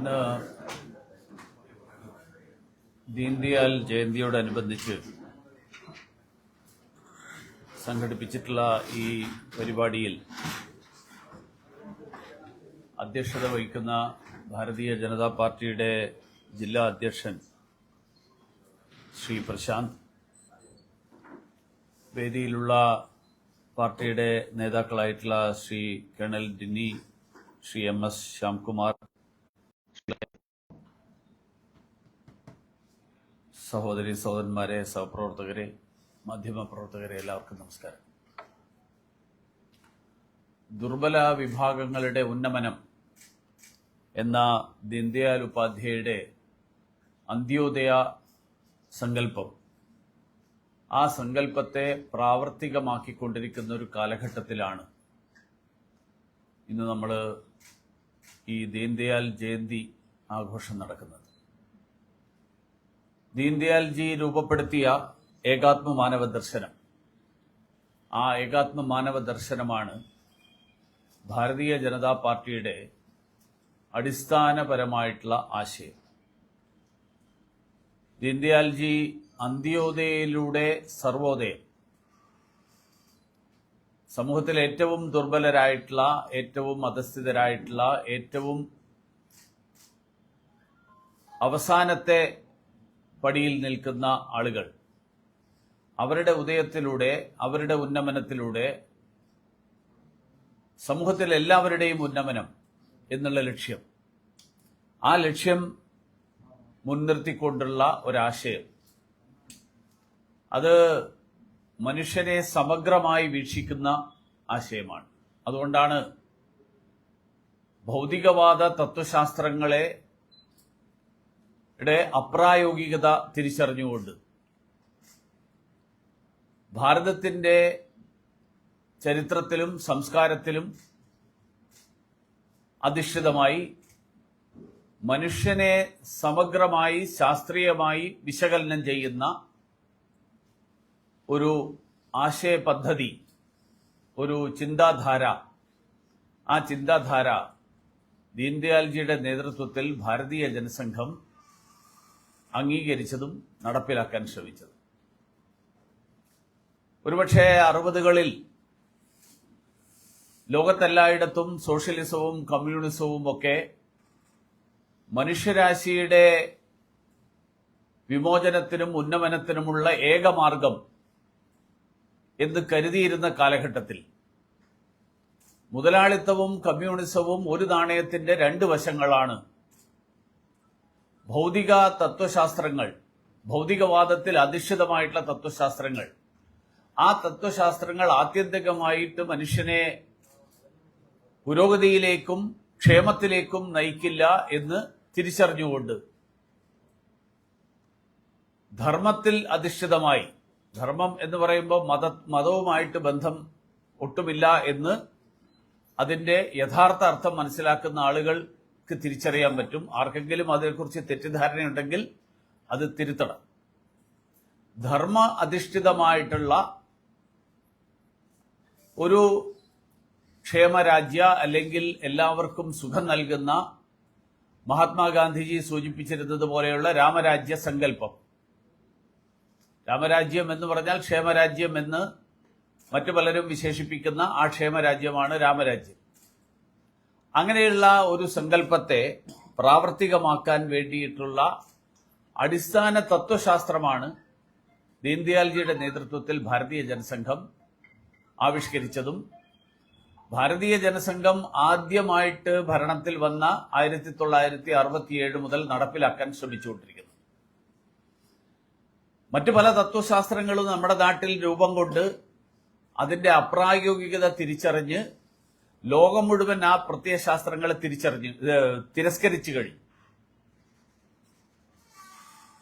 ഇന്ന് ദീൻദയാൽ ജയന്തിയോടനുബന്ധിച്ച് സംഘടിപ്പിച്ചിട്ടുള്ള ഈ പരിപാടിയിൽ അധ്യക്ഷത വഹിക്കുന്ന ഭാരതീയ ജനതാ പാർട്ടിയുടെ ജില്ലാ അധ്യക്ഷൻ ശ്രീ പ്രശാന്ത്, വേദിയിലുള്ള പാർട്ടിയുടെ നേതാക്കളായിട്ടുള്ള ശ്രീ കേണൽ ഡിന്നി, ശ്രീ MS ശ്യാംകുമാർ, സഹോദരി സഹോദരന്മാരെ, സഹപ്രവർത്തകരെ, മാധ്യമപ്രവർത്തകരെ, എല്ലാവർക്കും നമസ്കാരം. ദുർബല വിഭാഗങ്ങളുടെ ഉന്നമനം എന്ന ദീൻദയാൽ ഉപാധ്യായയുടെ അന്ത്യോദയ സങ്കല്പം, ആ സങ്കല്പത്തെ പ്രാവർത്തികമാക്കിക്കൊണ്ടിരിക്കുന്ന ഒരു കാലഘട്ടത്തിലാണ് ഇന്ന് നമ്മൾ ഈ ദീൻദയാൽ ജയന്തി ആഘോഷം നടക്കുന്നത്. ദീൻദയാൽജി രൂപപ്പെടുത്തിയ ഏകാത്മ മാനവ ദർശനം, ആ ഏകാത്മ മാനവ ദർശനമാണ് ഭാരതീയ ജനതാ പാർട്ടിയുടെ അടിസ്ഥാനപരമായിട്ടുള്ള ആശയം. ദീൻദയാൽജി അന്ത്യോദയയിലൂടെ സർവോദയം, സമൂഹത്തിലെ ഏറ്റവും ദുർബലരായിട്ടുള്ള, ഏറ്റവും അധസ്ഥിതരായിട്ടുള്ള, ഏറ്റവും അവസാനത്തെ പടിയിൽ നിൽക്കുന്ന ആളുകൾ, അവരുടെ ഉദയത്തിലൂടെ, അവരുടെ ഉന്നമനത്തിലൂടെ സമൂഹത്തിലെ എല്ലാവരുടെയും ഉന്നമനം എന്നുള്ള ലക്ഷ്യം, ആ ലക്ഷ്യം മുൻനിർത്തിക്കൊണ്ടുള്ള ഒരാശയം, അത് മനുഷ്യനെ സമഗ്രമായി വീക്ഷിക്കുന്ന ആശയമാണ്. അതുകൊണ്ടാണ് ഭൗതികവാദ തത്വശാസ്ത്രങ്ങളെ അപ്രായോഗികത തിരിച്ചറിഞ്ഞുകൊണ്ട് ഭാരതത്തിന്റെ ചരിത്രത്തിലും സംസ്കാരത്തിലും അധിഷ്ഠിതമായി മനുഷ്യനെ സമഗ്രമായി ശാസ്ത്രീയമായി വിശകലനം ചെയ്യുന്ന ഒരു ആശയ പദ്ധതി, ഒരു ചിന്താധാര, ആ ചിന്താധാര ദീൻദയാൽജിയുടെ നേതൃത്വത്തിൽ ഭാരതീയ ജനസംഘം അംഗീകരിച്ചതും നടപ്പിലാക്കാൻ ശ്രമിച്ചതും. ഒരുപക്ഷെ 60കളിൽ ലോകത്തെല്ലായിടത്തും സോഷ്യലിസവും കമ്മ്യൂണിസവും ഒക്കെ മനുഷ്യരാശിയുടെ വിമോചനത്തിനും ഉന്നമനത്തിനുമുള്ള ഏകമാർഗം എന്ന് കരുതിയിരുന്ന കാലഘട്ടത്തിൽ മുതലാളിത്തവും കമ്മ്യൂണിസവും ഒരു നാണയത്തിന്റെ രണ്ട് വശങ്ങളാണ്. ഭൗതിക തത്വശാസ്ത്രങ്ങൾ, ഭൗതികവാദത്തിൽ അധിഷ്ഠിതമായിട്ടുള്ള തത്വശാസ്ത്രങ്ങൾ, ആ തത്വശാസ്ത്രങ്ങൾ ആത്യന്തികമായിട്ട് മനുഷ്യനെ പുരോഗതിയിലേക്കും ക്ഷേമത്തിലേക്കും നയിക്കില്ല എന്ന് തിരിച്ചറിഞ്ഞുകൊണ്ട് ധർമ്മത്തിൽ അധിഷ്ഠിതമായി, ധർമ്മം എന്ന് പറയുമ്പോൾ മതവുമായിട്ട് ബന്ധം ഒട്ടുമില്ല എന്ന് അതിന്റെ യഥാർത്ഥ അർത്ഥം മനസ്സിലാക്കുന്ന ആളുകൾക്ക് തിരിച്ചറിയാൻ പറ്റും. ആർക്കെങ്കിലും അതിനെക്കുറിച്ച് തെറ്റിദ്ധാരണയുണ്ടെങ്കിൽ അത് തിരുത്തണം. ധർമ്മ അധിഷ്ഠിതമായിട്ടുള്ള ഒരു ക്ഷേമരാജ്യ, അല്ലെങ്കിൽ എല്ലാവർക്കും സുഖം നൽകുന്ന, മഹാത്മാഗാന്ധിജി സൂചിപ്പിച്ചിരുന്നത് പോലെയുള്ള രാമരാജ്യ സങ്കല്പം. രാമരാജ്യം എന്ന് പറഞ്ഞാൽ ക്ഷേമരാജ്യം എന്ന് മറ്റു പലരും വിശേഷിപ്പിക്കുന്ന ആ ക്ഷേമരാജ്യമാണ് രാമരാജ്യം. അങ്ങനെയുള്ള ഒരു സങ്കല്പത്തെ പ്രാവർത്തികമാക്കാൻ വേണ്ടിയിട്ടുള്ള അടിസ്ഥാന തത്വശാസ്ത്രമാണ് ദീൻദയാൽജിയുടെ നേതൃത്വത്തിൽ ഭാരതീയ ജനസംഘം ആവിഷ്കരിച്ചതും ഭാരതീയ ജനസംഘം ആദ്യമായിട്ട് ഭരണത്തിൽ വന്ന 1967 മുതൽ നടപ്പിലാക്കാൻ ശ്രമിച്ചുകൊണ്ടിരിക്കുന്നു. മറ്റു പല തത്വശാസ്ത്രങ്ങളും നമ്മുടെ നാട്ടിൽ രൂപം കൊണ്ട് അതിന്റെ അപ്രായോഗികത തിരിച്ചറിഞ്ഞ് ലോകം മുഴുവൻ ആ പ്രത്യയശാസ്ത്രങ്ങളെ തിരസ്കരിച്ചു കഴിഞ്ഞു.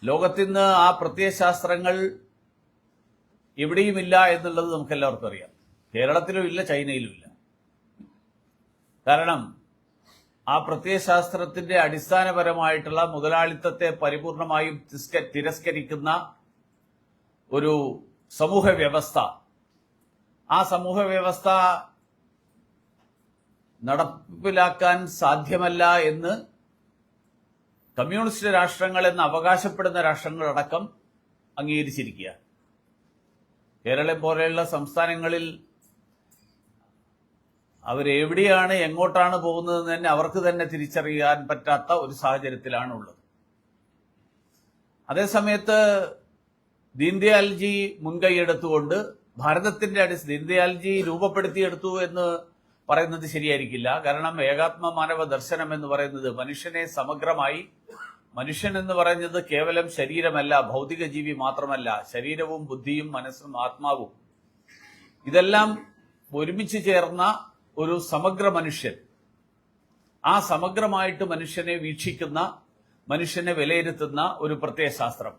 ലോകത്തിന്ന് ആ പ്രത്യയശാസ്ത്രങ്ങൾ എവിടെയുമില്ല എന്നുള്ളത് നമുക്കെല്ലാവർക്കും അറിയാം. കേരളത്തിലും ഇല്ല, ചൈനയിലും ഇല്ല. കാരണം ആ പ്രത്യയശാസ്ത്രത്തിന്റെ അടിസ്ഥാനപരമായിട്ടുള്ള മുതലാളിത്തത്തെ പരിപൂർണമായും തിരസ്കരിക്കുന്ന ഒരു സമൂഹ വ്യവസ്ഥ, ആ സമൂഹ വ്യവസ്ഥ നടപ്പിലാക്കാൻ സാധ്യമല്ല എന്ന് കമ്മ്യൂണിസ്റ്റ് രാഷ്ട്രങ്ങൾ എന്ന് അവകാശപ്പെടുന്ന രാഷ്ട്രങ്ങളടക്കം അംഗീകരിച്ചിരിക്കുക. കേരളം പോലെയുള്ള സംസ്ഥാനങ്ങളിൽ അവരെവിടെയാണ് എങ്ങോട്ടാണ് പോകുന്നതെന്ന് തന്നെ അവർക്ക് തന്നെ തിരിച്ചറിയാൻ പറ്റാത്ത ഒരു സാഹചര്യത്തിലാണ് ഉള്ളത്. അതേസമയത്ത് ദീൻദയാൽജി മുൻകൈയെടുത്തുകൊണ്ട് ഭാരതത്തിന്റെ ദീൻദയാൽജി രൂപപ്പെടുത്തിയെടുത്തു എന്ന് പറയുന്നത് ശരിയായിരിക്കില്ല. കാരണം ഏകാത്മ മാനവ ദർശനം എന്ന് പറയുന്നത് മനുഷ്യനെ സമഗ്രമായി, മനുഷ്യൻ എന്ന് പറയുന്നത് കേവലം ശരീരമല്ല, ഭൗതിക ജീവി മാത്രമല്ല, ശരീരവും ബുദ്ധിയും മനസ്സും ആത്മാവും ഇതെല്ലാം ഒരുമിച്ച് ചേർന്ന ഒരു സമഗ്ര മനുഷ്യൻ. ആ സമഗ്രമായിട്ട് മനുഷ്യനെ വീക്ഷിക്കുന്ന, മനുഷ്യനെ വിലയിരുത്തുന്ന ഒരു പ്രത്യയശാസ്ത്രം.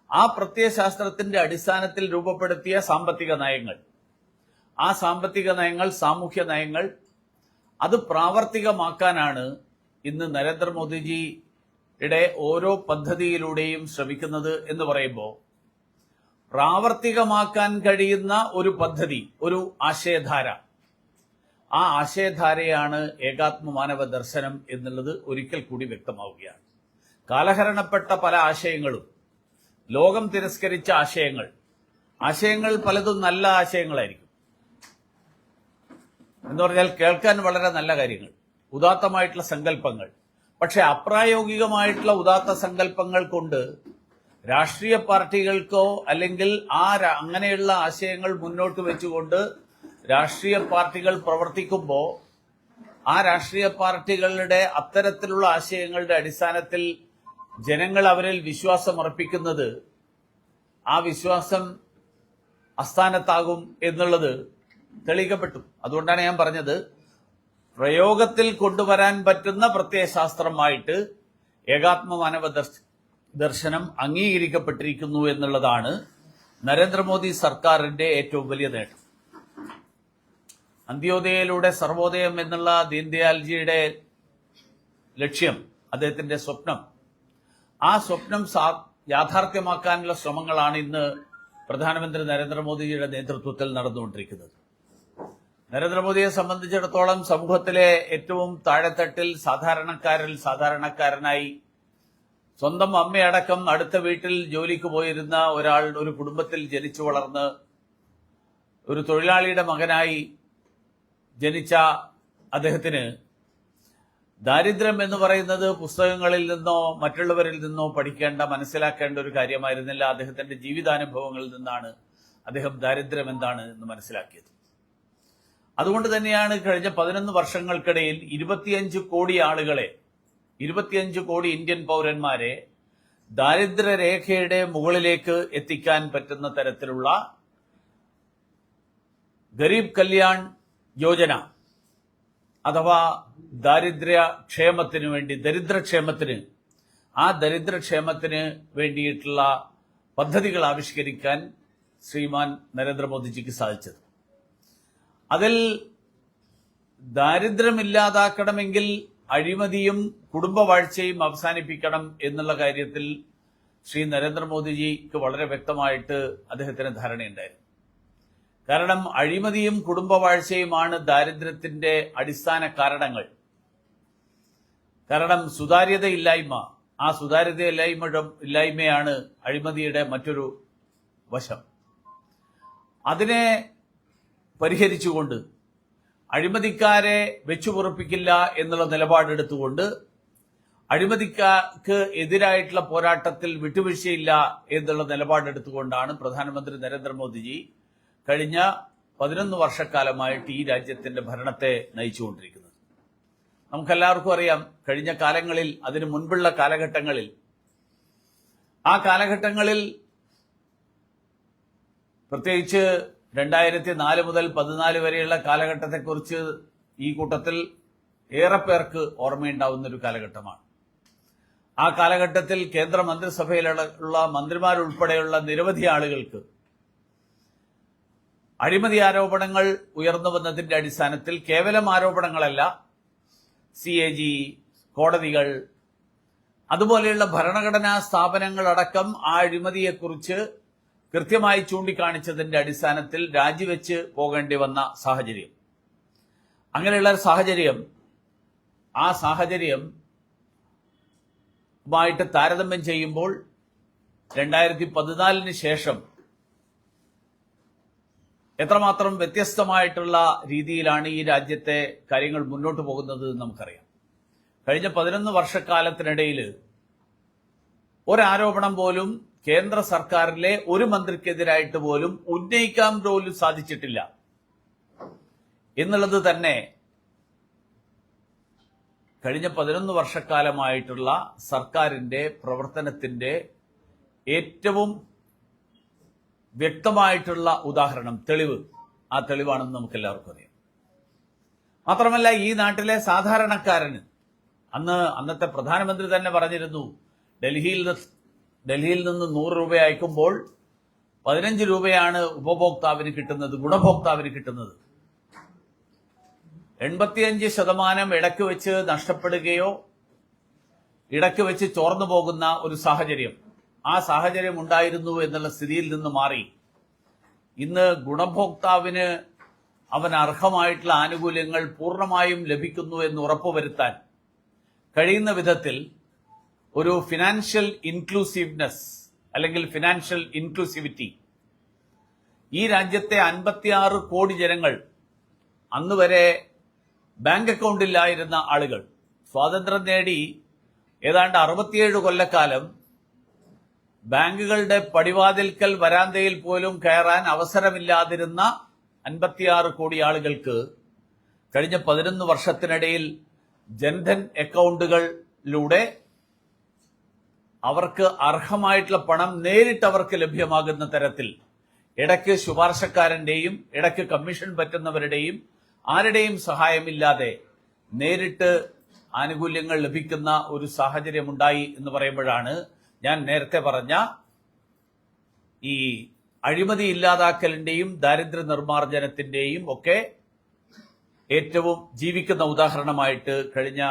ആ പ്രത്യയശാസ്ത്രത്തിന്റെ അടിസ്ഥാനത്തിൽ രൂപപ്പെടുത്തിയ സാമ്പത്തിക നയങ്ങൾ, ആ സാമ്പത്തിക നയങ്ങൾ, സാമൂഹ്യ നയങ്ങൾ, അത് പ്രാവർത്തികമാക്കാനാണ് ഇന്ന് നരേന്ദ്രമോദിജിയുടെ ഓരോ പദ്ധതിയിലൂടെയും ശ്രമിക്കുന്നത് എന്ന് പറയുമ്പോൾ, പ്രാവർത്തികമാക്കാൻ കഴിയുന്ന ഒരു പദ്ധതി, ഒരു ആശയധാര, ആ ആശയധാരയാണ് ഏകാത്മ മാനവ ദർശനം എന്നുള്ളത് ഒരിക്കൽ കൂടി വ്യക്തമാവുകയാണ്. കാലഹരണപ്പെട്ട പല ആശയങ്ങളും, ലോകം തിരസ്കരിച്ച ആശയങ്ങൾ പലതും നല്ല ആശയങ്ങളായിരിക്കും. എന്ന് പറഞ്ഞാൽ കേൾക്കാൻ വളരെ നല്ല കാര്യങ്ങൾ, ഉദാത്തമായിട്ടുള്ള സങ്കല്പങ്ങൾ. പക്ഷെ അപ്രായോഗികമായിട്ടുള്ള ഉദാത്ത സങ്കല്പങ്ങൾ കൊണ്ട് രാഷ്ട്രീയ പാർട്ടികൾക്കോ അല്ലെങ്കിൽ അങ്ങനെയുള്ള ആശയങ്ങൾ മുന്നോട്ട് വെച്ചുകൊണ്ട് രാഷ്ട്രീയ പാർട്ടികൾ പ്രവർത്തിക്കുമ്പോൾ ആ രാഷ്ട്രീയ പാർട്ടികളുടെ അത്തരത്തിലുള്ള ആശയങ്ങളുടെ അടിസ്ഥാനത്തിൽ ജനങ്ങൾ അവരിൽ വിശ്വാസം അർപ്പിക്കുന്നത്, ആ വിശ്വാസം അസ്ഥാനത്താകും എന്നുള്ളത് തെളിയിക്കപ്പെട്ടു. അതുകൊണ്ടാണ് ഞാൻ പറഞ്ഞത്, പ്രയോഗത്തിൽ കൊണ്ടുവരാൻ പറ്റുന്ന പ്രത്യയശാസ്ത്രമായിട്ട് ഏകാത്മ മാനവ ദർശനം അംഗീകരിക്കപ്പെട്ടിരിക്കുന്നു എന്നുള്ളതാണ് നരേന്ദ്രമോദി സർക്കാരിന്റെ ഏറ്റവും വലിയ നേട്ടം. അന്ത്യോദയയിലൂടെ സർവോദയം എന്നുള്ള ദീൻദയാൽജിയുടെ ലക്ഷ്യം, അദ്ദേഹത്തിന്റെ സ്വപ്നം, ആ സ്വപ്നം യാഥാർത്ഥ്യമാക്കാനുള്ള ശ്രമങ്ങളാണ് ഇന്ന് പ്രധാനമന്ത്രി നരേന്ദ്രമോദിജിയുടെ നേതൃത്വത്തിൽ നടന്നുകൊണ്ടിരിക്കുന്നത്. നരേന്ദ്രമോദിയെ സംബന്ധിച്ചിടത്തോളം സമൂഹത്തിലെ ഏറ്റവും താഴെത്തട്ടിൽ സാധാരണക്കാരനായി സ്വന്തം അമ്മയടക്കം അടുത്ത വീട്ടിൽ ജോലിക്ക് പോയിരുന്ന ഒരാൾ, ഒരു കുടുംബത്തിൽ ജനിച്ചു വളർന്ന് ഒരു തൊഴിലാളിയുടെ മകനായി ജനിച്ച അദ്ദേഹത്തിന് ദാരിദ്ര്യം എന്ന് പറയുന്നത് പുസ്തകങ്ങളിൽ നിന്നോ മറ്റുള്ളവരിൽ നിന്നോ പഠിക്കേണ്ട, മനസ്സിലാക്കേണ്ട ഒരു കാര്യമായിരുന്നില്ല. അദ്ദേഹത്തിന്റെ ജീവിതാനുഭവങ്ങളിൽ നിന്നാണ് അദ്ദേഹം ദാരിദ്ര്യം എന്താണ് എന്ന് മനസ്സിലാക്കിയത്. അതുകൊണ്ട് തന്നെയാണ് കഴിഞ്ഞ 11 വർഷങ്ങൾക്കിടയിൽ 25 കോടി ആളുകളെ, 25 കോടി ഇന്ത്യൻ പൗരന്മാരെ ദാരിദ്ര്യരേഖയുടെ മുകളിലേക്ക് എത്തിക്കാൻ പറ്റുന്ന തരത്തിലുള്ള ഗരീബ് കല്യാൺ യോജന അഥവാ ദരിദ്രക്ഷേമത്തിന് വേണ്ടിയിട്ടുള്ള പദ്ധതികൾ ആവിഷ്കരിക്കാൻ ശ്രീമാൻ നരേന്ദ്രമോദിജിക്ക് സാധിച്ചത്. അതിൽ ദാരിദ്ര്യമില്ലാതാക്കണമെങ്കിൽ അഴിമതിയും കുടുംബവാഴ്ചയും അവസാനിപ്പിക്കണം എന്നുള്ള കാര്യത്തിൽ ശ്രീ നരേന്ദ്രമോദിജിക്ക് വളരെ വ്യക്തമായിട്ട് അദ്ദേഹത്തിന് ധാരണയുണ്ടായിരുന്നു. കാരണം അഴിമതിയും കുടുംബവാഴ്ചയുമാണ് ദാരിദ്ര്യത്തിന്റെ അടിസ്ഥാന കാരണങ്ങൾ. കാരണം സുതാര്യതയില്ലായ്മ, ആ സുതാര്യതയില്ലായ്മയാണ് അഴിമതിയുടെ മറ്റൊരു വശം. അതിനെ പരിഹരിച്ചുകൊണ്ട്, അഴിമതിക്കാരെ വെച്ചുപൊറുപ്പിക്കില്ല എന്നുള്ള നിലപാടെടുത്തുകൊണ്ട്, അഴിമതിക്ക് എതിരായിട്ടുള്ള പോരാട്ടത്തിൽ വിട്ടുവീഴ്ചയില്ല എന്നുള്ള നിലപാടെടുത്തുകൊണ്ടാണ് പ്രധാനമന്ത്രി നരേന്ദ്രമോദിജി കഴിഞ്ഞ 11 വർഷക്കാലമായിട്ട് ഈ രാജ്യത്തിന്റെ ഭരണത്തെ നയിച്ചുകൊണ്ടിരിക്കുന്നത്. നമുക്കെല്ലാവർക്കും അറിയാം, കഴിഞ്ഞ കാലങ്ങളിൽ, അതിനു മുൻപുള്ള കാലഘട്ടങ്ങളിൽ, ആ കാലഘട്ടങ്ങളിൽ പ്രത്യേകിച്ച് 2004 മുതൽ 2014 വരെയുള്ള കാലഘട്ടത്തെക്കുറിച്ച് ഈ കൂട്ടത്തിൽ ഏറെ പേർക്ക് ഓർമ്മയുണ്ടാവുന്ന ഒരു കാലഘട്ടമാണ്. ആ കാലഘട്ടത്തിൽ കേന്ദ്ര മന്ത്രിസഭയിലുള്ള മന്ത്രിമാരുൾപ്പെടെയുള്ള നിരവധി ആളുകൾക്ക് അഴിമതി ആരോപണങ്ങൾ ഉയർന്നു വന്നതിന്റെ അടിസ്ഥാനത്തിൽ, കേവലം ആരോപണങ്ങളല്ല, CAG, കോടതികൾ, അതുപോലെയുള്ള ഭരണഘടനാ സ്ഥാപനങ്ങളടക്കം ആ അഴിമതിയെക്കുറിച്ച് കൃത്യമായി ചൂണ്ടിക്കാണിച്ചതിന്റെ അടിസ്ഥാനത്തിൽ രാജിവെച്ച് പോകേണ്ടി വന്ന സാഹചര്യം. അങ്ങനെയുള്ള സാഹചര്യം ുമായിട്ട് താരതമ്യം ചെയ്യുമ്പോൾ 2014 ശേഷം എത്രമാത്രം വ്യത്യസ്തമായിട്ടുള്ള രീതിയിലാണ് ഈ രാജ്യത്തെ കാര്യങ്ങൾ മുന്നോട്ട് പോകുന്നത് നമുക്കറിയാം. കഴിഞ്ഞ 11 വർഷക്കാലത്തിനിടയിൽ ഒരാരോപണം പോലും കേന്ദ്ര സർക്കാരിലെ ഒരു മന്ത്രിക്കെതിരായിട്ട് പോലും ഉന്നയിക്കാൻ പോലും സാധിച്ചിട്ടില്ല എന്നുള്ളത് തന്നെ കഴിഞ്ഞ 11 വർഷക്കാലമായിട്ടുള്ള സർക്കാരിന്റെ പ്രവർത്തനത്തിന്റെ ഏറ്റവും വ്യക്തമായിട്ടുള്ള ഉദാഹരണം, തെളിവ്. ആ തെളിവാണെന്ന് നമുക്ക് എല്ലാവർക്കും അറിയാം. മാത്രമല്ല, ഈ നാട്ടിലെ സാധാരണക്കാരന് അന്നത്തെ പ്രധാനമന്ത്രി തന്നെ പറഞ്ഞിരുന്നു, ഡൽഹിയിൽ നിന്ന് 100 രൂപ അയക്കുമ്പോൾ 15 രൂപയാണ് ഉപഭോക്താവിന് കിട്ടുന്നത്, ഗുണഭോക്താവിന് കിട്ടുന്നത്. 85% ഇടയ്ക്ക് വെച്ച് നഷ്ടപ്പെടുകയോ ഇടയ്ക്ക് വെച്ച് ചോർന്നു പോകുന്ന ഒരു സാഹചര്യം, ആ സാഹചര്യം ഉണ്ടായിരുന്നു എന്നുള്ള സ്ഥിതിയിൽ നിന്ന് മാറി ഇന്ന് ഗുണഭോക്താവിന് അവൻ അർഹമായിട്ടുള്ള ആനുകൂല്യങ്ങൾ പൂർണ്ണമായും ലഭിക്കുന്നു എന്ന് ഉറപ്പുവരുത്താൻ കഴിയുന്ന വിധത്തിൽ ഒരു ഫിനാൻഷ്യൽ ഇൻക്ലൂസീവ്നെസ് അല്ലെങ്കിൽ ഫിനാൻഷ്യൽ ഇൻക്ലൂസിവിറ്റി ഈ രാജ്യത്തെ 56 കോടി ജനങ്ങൾ, അന്നുവരെ ബാങ്ക് അക്കൗണ്ടില്ലായിരുന്ന ആളുകൾ, സ്വാതന്ത്ര്യം നേടി ഏതാണ്ട് 67 കൊല്ലക്കാലം ബാങ്കുകളുടെ പടിവാതിൽക്കൽ വരാന്തയിൽ പോലും കയറാൻ അവസരമില്ലാതിരുന്ന 56 കോടി ആളുകൾക്ക് കഴിഞ്ഞ 11 വർഷത്തിനിടയിൽ ജൻധൻ അക്കൗണ്ടുകളിലൂടെ അവർക്ക് അർഹമായിട്ടുള്ള പണം നേരിട്ട് അവർക്ക് ലഭ്യമാകുന്ന തരത്തിൽ ഇടയ്ക്ക് ശുപാർശക്കാരന്റെയും ഇടയ്ക്ക് കമ്മീഷൻ പറ്റുന്നവരുടെയും ആരുടെയും സഹായമില്ലാതെ നേരിട്ട് ആനുകൂല്യങ്ങൾ ലഭിക്കുന്ന ഒരു സാഹചര്യമുണ്ടായി എന്ന് പറയുമ്പോഴാണ് ഞാൻ നേരത്തെ പറഞ്ഞ ഈ അഴിമതി ഇല്ലാതാക്കലിന്റെയും ദാരിദ്ര്യ നിർമ്മാർജ്ജനത്തിന്റെയും ഒക്കെ ഏറ്റവും ജീവിക്കുന്ന ഉദാഹരണമായിട്ട് കഴിഞ്ഞ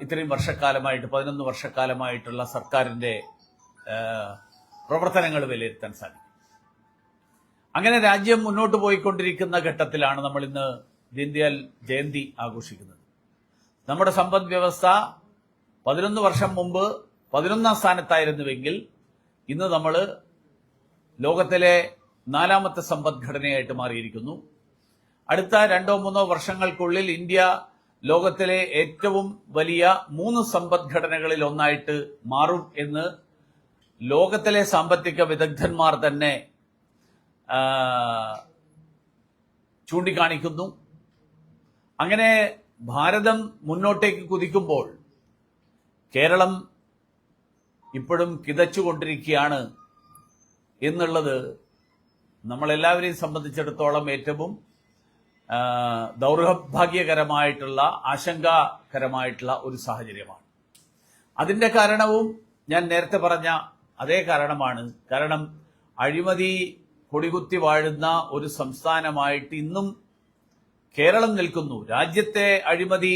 ഇത്രയും വർഷക്കാലമായിട്ട് 11 വർഷക്കാലമായിട്ടുള്ള സർക്കാരിന്റെ പ്രവർത്തനങ്ങൾ വിലയിരുത്താൻ സാധിക്കും. അങ്ങനെ രാജ്യം മുന്നോട്ട് പോയിക്കൊണ്ടിരിക്കുന്ന ഘട്ടത്തിലാണ് നമ്മൾ ഇന്ന് ദീൻദയാൽ ജയന്തി ആഘോഷിക്കുന്നത്. നമ്മുടെ സമ്പദ് വ്യവസ്ഥ 11 വർഷം മുമ്പ് 11ാം സ്ഥാനത്തായിരുന്നുവെങ്കിൽ ഇന്ന് നമ്മൾ ലോകത്തിലെ 4ാമത്തെ സമ്പദ്ഘടനയായിട്ട് മാറിയിരിക്കുന്നു. അടുത്ത 2-3 വർഷങ്ങൾക്കുള്ളിൽ ഇന്ത്യ ലോകത്തിലെ ഏറ്റവും വലിയ 3 സമ്പദ്ഘടനകളിൽ ഒന്നായിട്ട് മാറും എന്ന് ലോകത്തിലെ സാമ്പത്തിക വിദഗ്ധന്മാർ തന്നെ ചൂണ്ടിക്കാണിക്കുന്നു. അങ്ങനെ ഭാരതം മുന്നോട്ടേക്ക് കുതിക്കുമ്പോൾ കേരളം ഇപ്പോഴും കിതച്ചുകൊണ്ടിരിക്കുകയാണ് എന്നുള്ളത് നമ്മളെല്ലാവരെയും സംബന്ധിച്ചിടത്തോളം ഏറ്റവും ദൗർഭാഗ്യകരമായിട്ടുള്ള ആശങ്കാകരമായിട്ടുള്ള ഒരു സാഹചര്യമാണ്. അതിന്റെ കാരണവും ഞാൻ നേരത്തെ പറഞ്ഞ അതേ കാരണമാണ്. കാരണം അഴിമതി കൊടികുത്തി വാഴുന്ന ഒരു സംസ്ഥാനമായിട്ട് ഇന്നും കേരളം നിൽക്കുന്നു. രാജ്യത്തെ അഴിമതി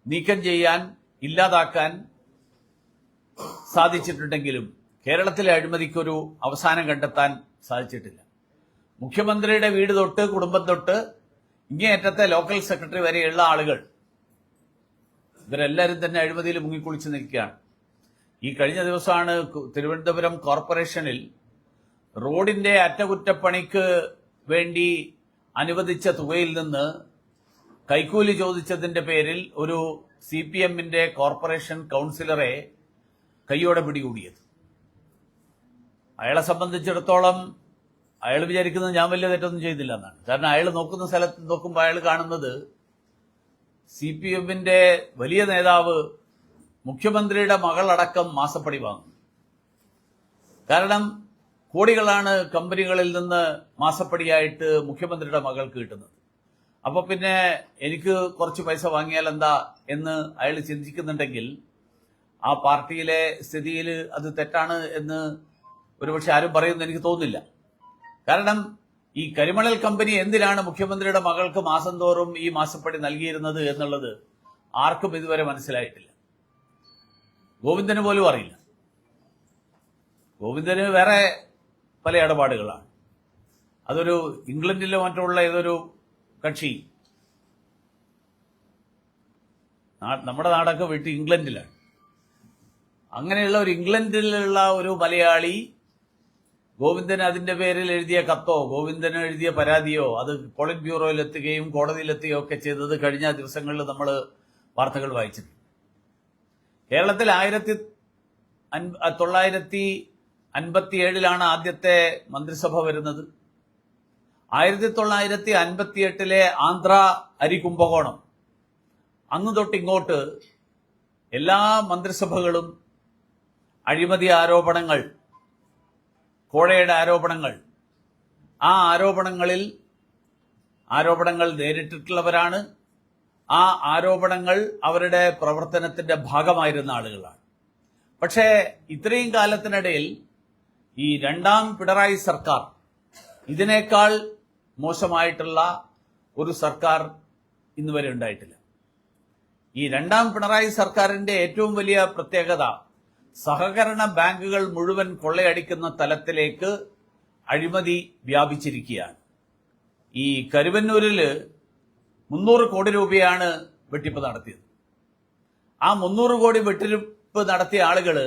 നീക്കം ചെയ്യാൻ, ഇല്ലാതാക്കാൻ സാധിച്ചിട്ടുണ്ടെങ്കിലും കേരളത്തിലെ അഴിമതിക്കൊരു അവസാനം കണ്ടെത്താൻ സാധിച്ചിട്ടില്ല. മുഖ്യമന്ത്രിയുടെ വീട് തൊട്ട് കുടുംബം തൊട്ട് ഇങ്ങേയറ്റത്തെ ലോക്കൽ സെക്രട്ടറി വരെയുള്ള ആളുകൾ ഇവരെല്ലാവരും തന്നെ അഴിമതിയിൽ മുങ്ങിക്കുളിച്ച് നിൽക്കുകയാണ്. ഈ കഴിഞ്ഞ ദിവസമാണ് തിരുവനന്തപുരം കോർപ്പറേഷനിൽ റോഡിന്റെ അറ്റകുറ്റപ്പണിക്ക് വേണ്ടി അനുവദിച്ച തുകയിൽ നിന്ന് കൈക്കൂലി ചോദിച്ചതിന്റെ പേരിൽ ഒരു CPMന്റെ കോർപ്പറേഷൻ കൌൺസിലറെ കൈയോടെ പിടികൂടിയത്. അയാളെ സംബന്ധിച്ചിടത്തോളം അയാൾ വിചാരിക്കുന്നത് ഞാൻ വലിയ തെറ്റൊന്നും ചെയ്തില്ല എന്നാണ്. കാരണം അയാൾ നോക്കുന്ന സ്ഥലത്ത് നോക്കുമ്പോൾ അയാൾ കാണുന്നത് CPMന്റെ വലിയ നേതാവ് മുഖ്യമന്ത്രിയുടെ മകളടക്കം മാസപ്പടി വാങ്ങുന്നു. കാരണം കോടികളാണ് കമ്പനികളിൽ നിന്ന് മാസപ്പടിയായിട്ട് മുഖ്യമന്ത്രിയുടെ മകൾക്ക് കിട്ടുന്നത്. അപ്പൊ പിന്നെ എനിക്ക് കുറച്ച് പൈസ വാങ്ങിയാൽ എന്താ എന്ന് അയാൾ ചിന്തിക്കുന്നുണ്ടെങ്കിൽ ആ പാർട്ടിയിലെ സ്ഥിതിയിൽ അത് തെറ്റാണ് എന്ന് ഒരുപക്ഷെ ആരും പറയുമെന്ന് എനിക്ക് തോന്നുന്നില്ല. കാരണം ഈ കരിമണൽ കമ്പനി എന്തിനാണ് മുഖ്യമന്ത്രിയുടെ മകൾക്ക് മാസം തോറും ഈ മാസപ്പടി നൽകിയിരുന്നത് എന്നുള്ളത് ആർക്കും ഇതുവരെ മനസ്സിലായിട്ടില്ല. ഗോവിന്ദന് പോലും അറിയില്ല. ഗോവിന്ദന് വേറെ പല ഇടപാടുകളാണ്. അതൊരു ഇംഗ്ലണ്ടിലോ മറ്റുള്ള ഏതൊരു കക്ഷി, നമ്മുടെ നാടൊക്കെ വിട്ട് ഇംഗ്ലണ്ടിലാണ്. അങ്ങനെയുള്ള ഒരു ഇംഗ്ലണ്ടിലുള്ള ഒരു മലയാളി ഗോവിന്ദൻ അതിന്റെ പേരിൽ എഴുതിയ കത്തോ ഗോവിന്ദന് എഴുതിയ പരാതിയോ അത് പോളിറ്റ് ബ്യൂറോയിലെത്തുകയും കോടതിയിലെത്തുകയോ ഒക്കെ ചെയ്തത് കഴിഞ്ഞ ദിവസങ്ങളിൽ നമ്മൾ വാർത്തകൾ വായിച്ചിട്ടുണ്ട്. കേരളത്തിൽ 1957 ആദ്യത്തെ മന്ത്രിസഭ വരുന്നത്. 1958 ആന്ധ്ര അരി കുംഭകോണം, അന്ന് തൊട്ടിങ്ങോട്ട് എല്ലാ മന്ത്രിസഭകളും അഴിമതി ആരോപണങ്ങൾ, കോഴയുടെ ആരോപണങ്ങൾ, ആ ആരോപണങ്ങൾ നേരിട്ടിട്ടുള്ളവരാണ്. ആ ആരോപണങ്ങൾ അവരുടെ പ്രവർത്തനത്തിന്റെ ഭാഗമായിരുന്ന ആളുകളാണ്. പക്ഷേ ഇത്രയും കാലത്തിനിടയിൽ ഈ രണ്ടാം പിണറായി സർക്കാർ ഇതിനേക്കാൾ മോശമായിട്ടുള്ള ഒരു സർക്കാർ ഇന്നുവരെ ഉണ്ടായിട്ടില്ല. ഈ രണ്ടാം പിണറായി സർക്കാരിന്റെ ഏറ്റവും വലിയ പ്രത്യേകത സഹകരണ ബാങ്കുകൾ മുഴുവൻ കൊള്ളയടിക്കുന്ന തലത്തിലേക്ക് അഴിമതി വ്യാപിച്ചിരിക്കുകയാണ്. ഈ കരുവന്നൂരിൽ 300 കോടി രൂപയാണ് വെട്ടിപ്പ് നടത്തിയത്. ആ 300 കോടി വെട്ടിപ്പ് നടത്തിയ ആളുകള്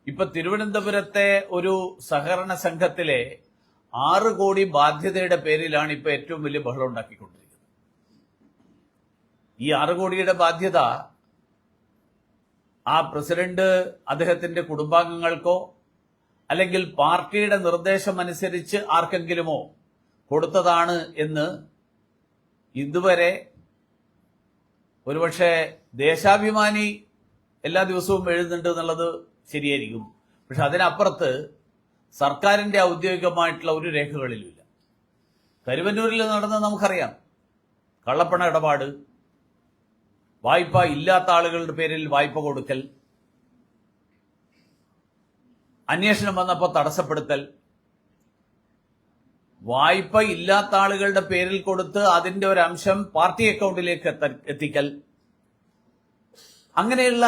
ഇപ്പൊ തിരുവനന്തപുരത്തെ ഒരു സഹകരണ സംഘത്തിലെ 6 കോടി ബാധ്യതയുടെ പേരിലാണ് ഇപ്പൊ ഏറ്റവും വലിയ ബഹളം ഉണ്ടാക്കിക്കൊണ്ടിരിക്കുന്നത്. ഈ 6 കോടിയുടെ ബാധ്യത ആ പ്രസിഡന്റ് അദ്ദേഹത്തിന്റെ കുടുംബാംഗങ്ങൾക്കോ അല്ലെങ്കിൽ പാർട്ടിയുടെ നിർദ്ദേശമനുസരിച്ച് ആർക്കെങ്കിലുമോ കൊടുത്തതാണ് എന്ന് ഇതുവരെ, ഒരുപക്ഷെ ദേശാഭിമാനി എല്ലാ ദിവസവും എഴുതുന്നുണ്ട് എന്നുള്ളത് ശരിയായിരിക്കും, പക്ഷെ അതിനപ്പുറത്ത് സർക്കാരിന്റെ ഔദ്യോഗികമായിട്ടുള്ള ഒരു രേഖകളിലുമില്ല. കരുവന്നൂരിൽ നടന്ന് നമുക്കറിയാം. കള്ളപ്പണ ഇടപാട്, വായ്പ ഇല്ലാത്ത ആളുകളുടെ പേരിൽ വായ്പ കൊടുക്കൽ, അന്വേഷണം വന്നപ്പോൾ തടസ്സപ്പെടുത്തൽ, വായ്പ ഇല്ലാത്ത ആളുകളുടെ പേരിൽ കൊടുത്ത് അതിന്റെ ഒരു അംശം പാർട്ടി അക്കൗണ്ടിലേക്ക് എത്തിക്കൽ, അങ്ങനെയുള്ള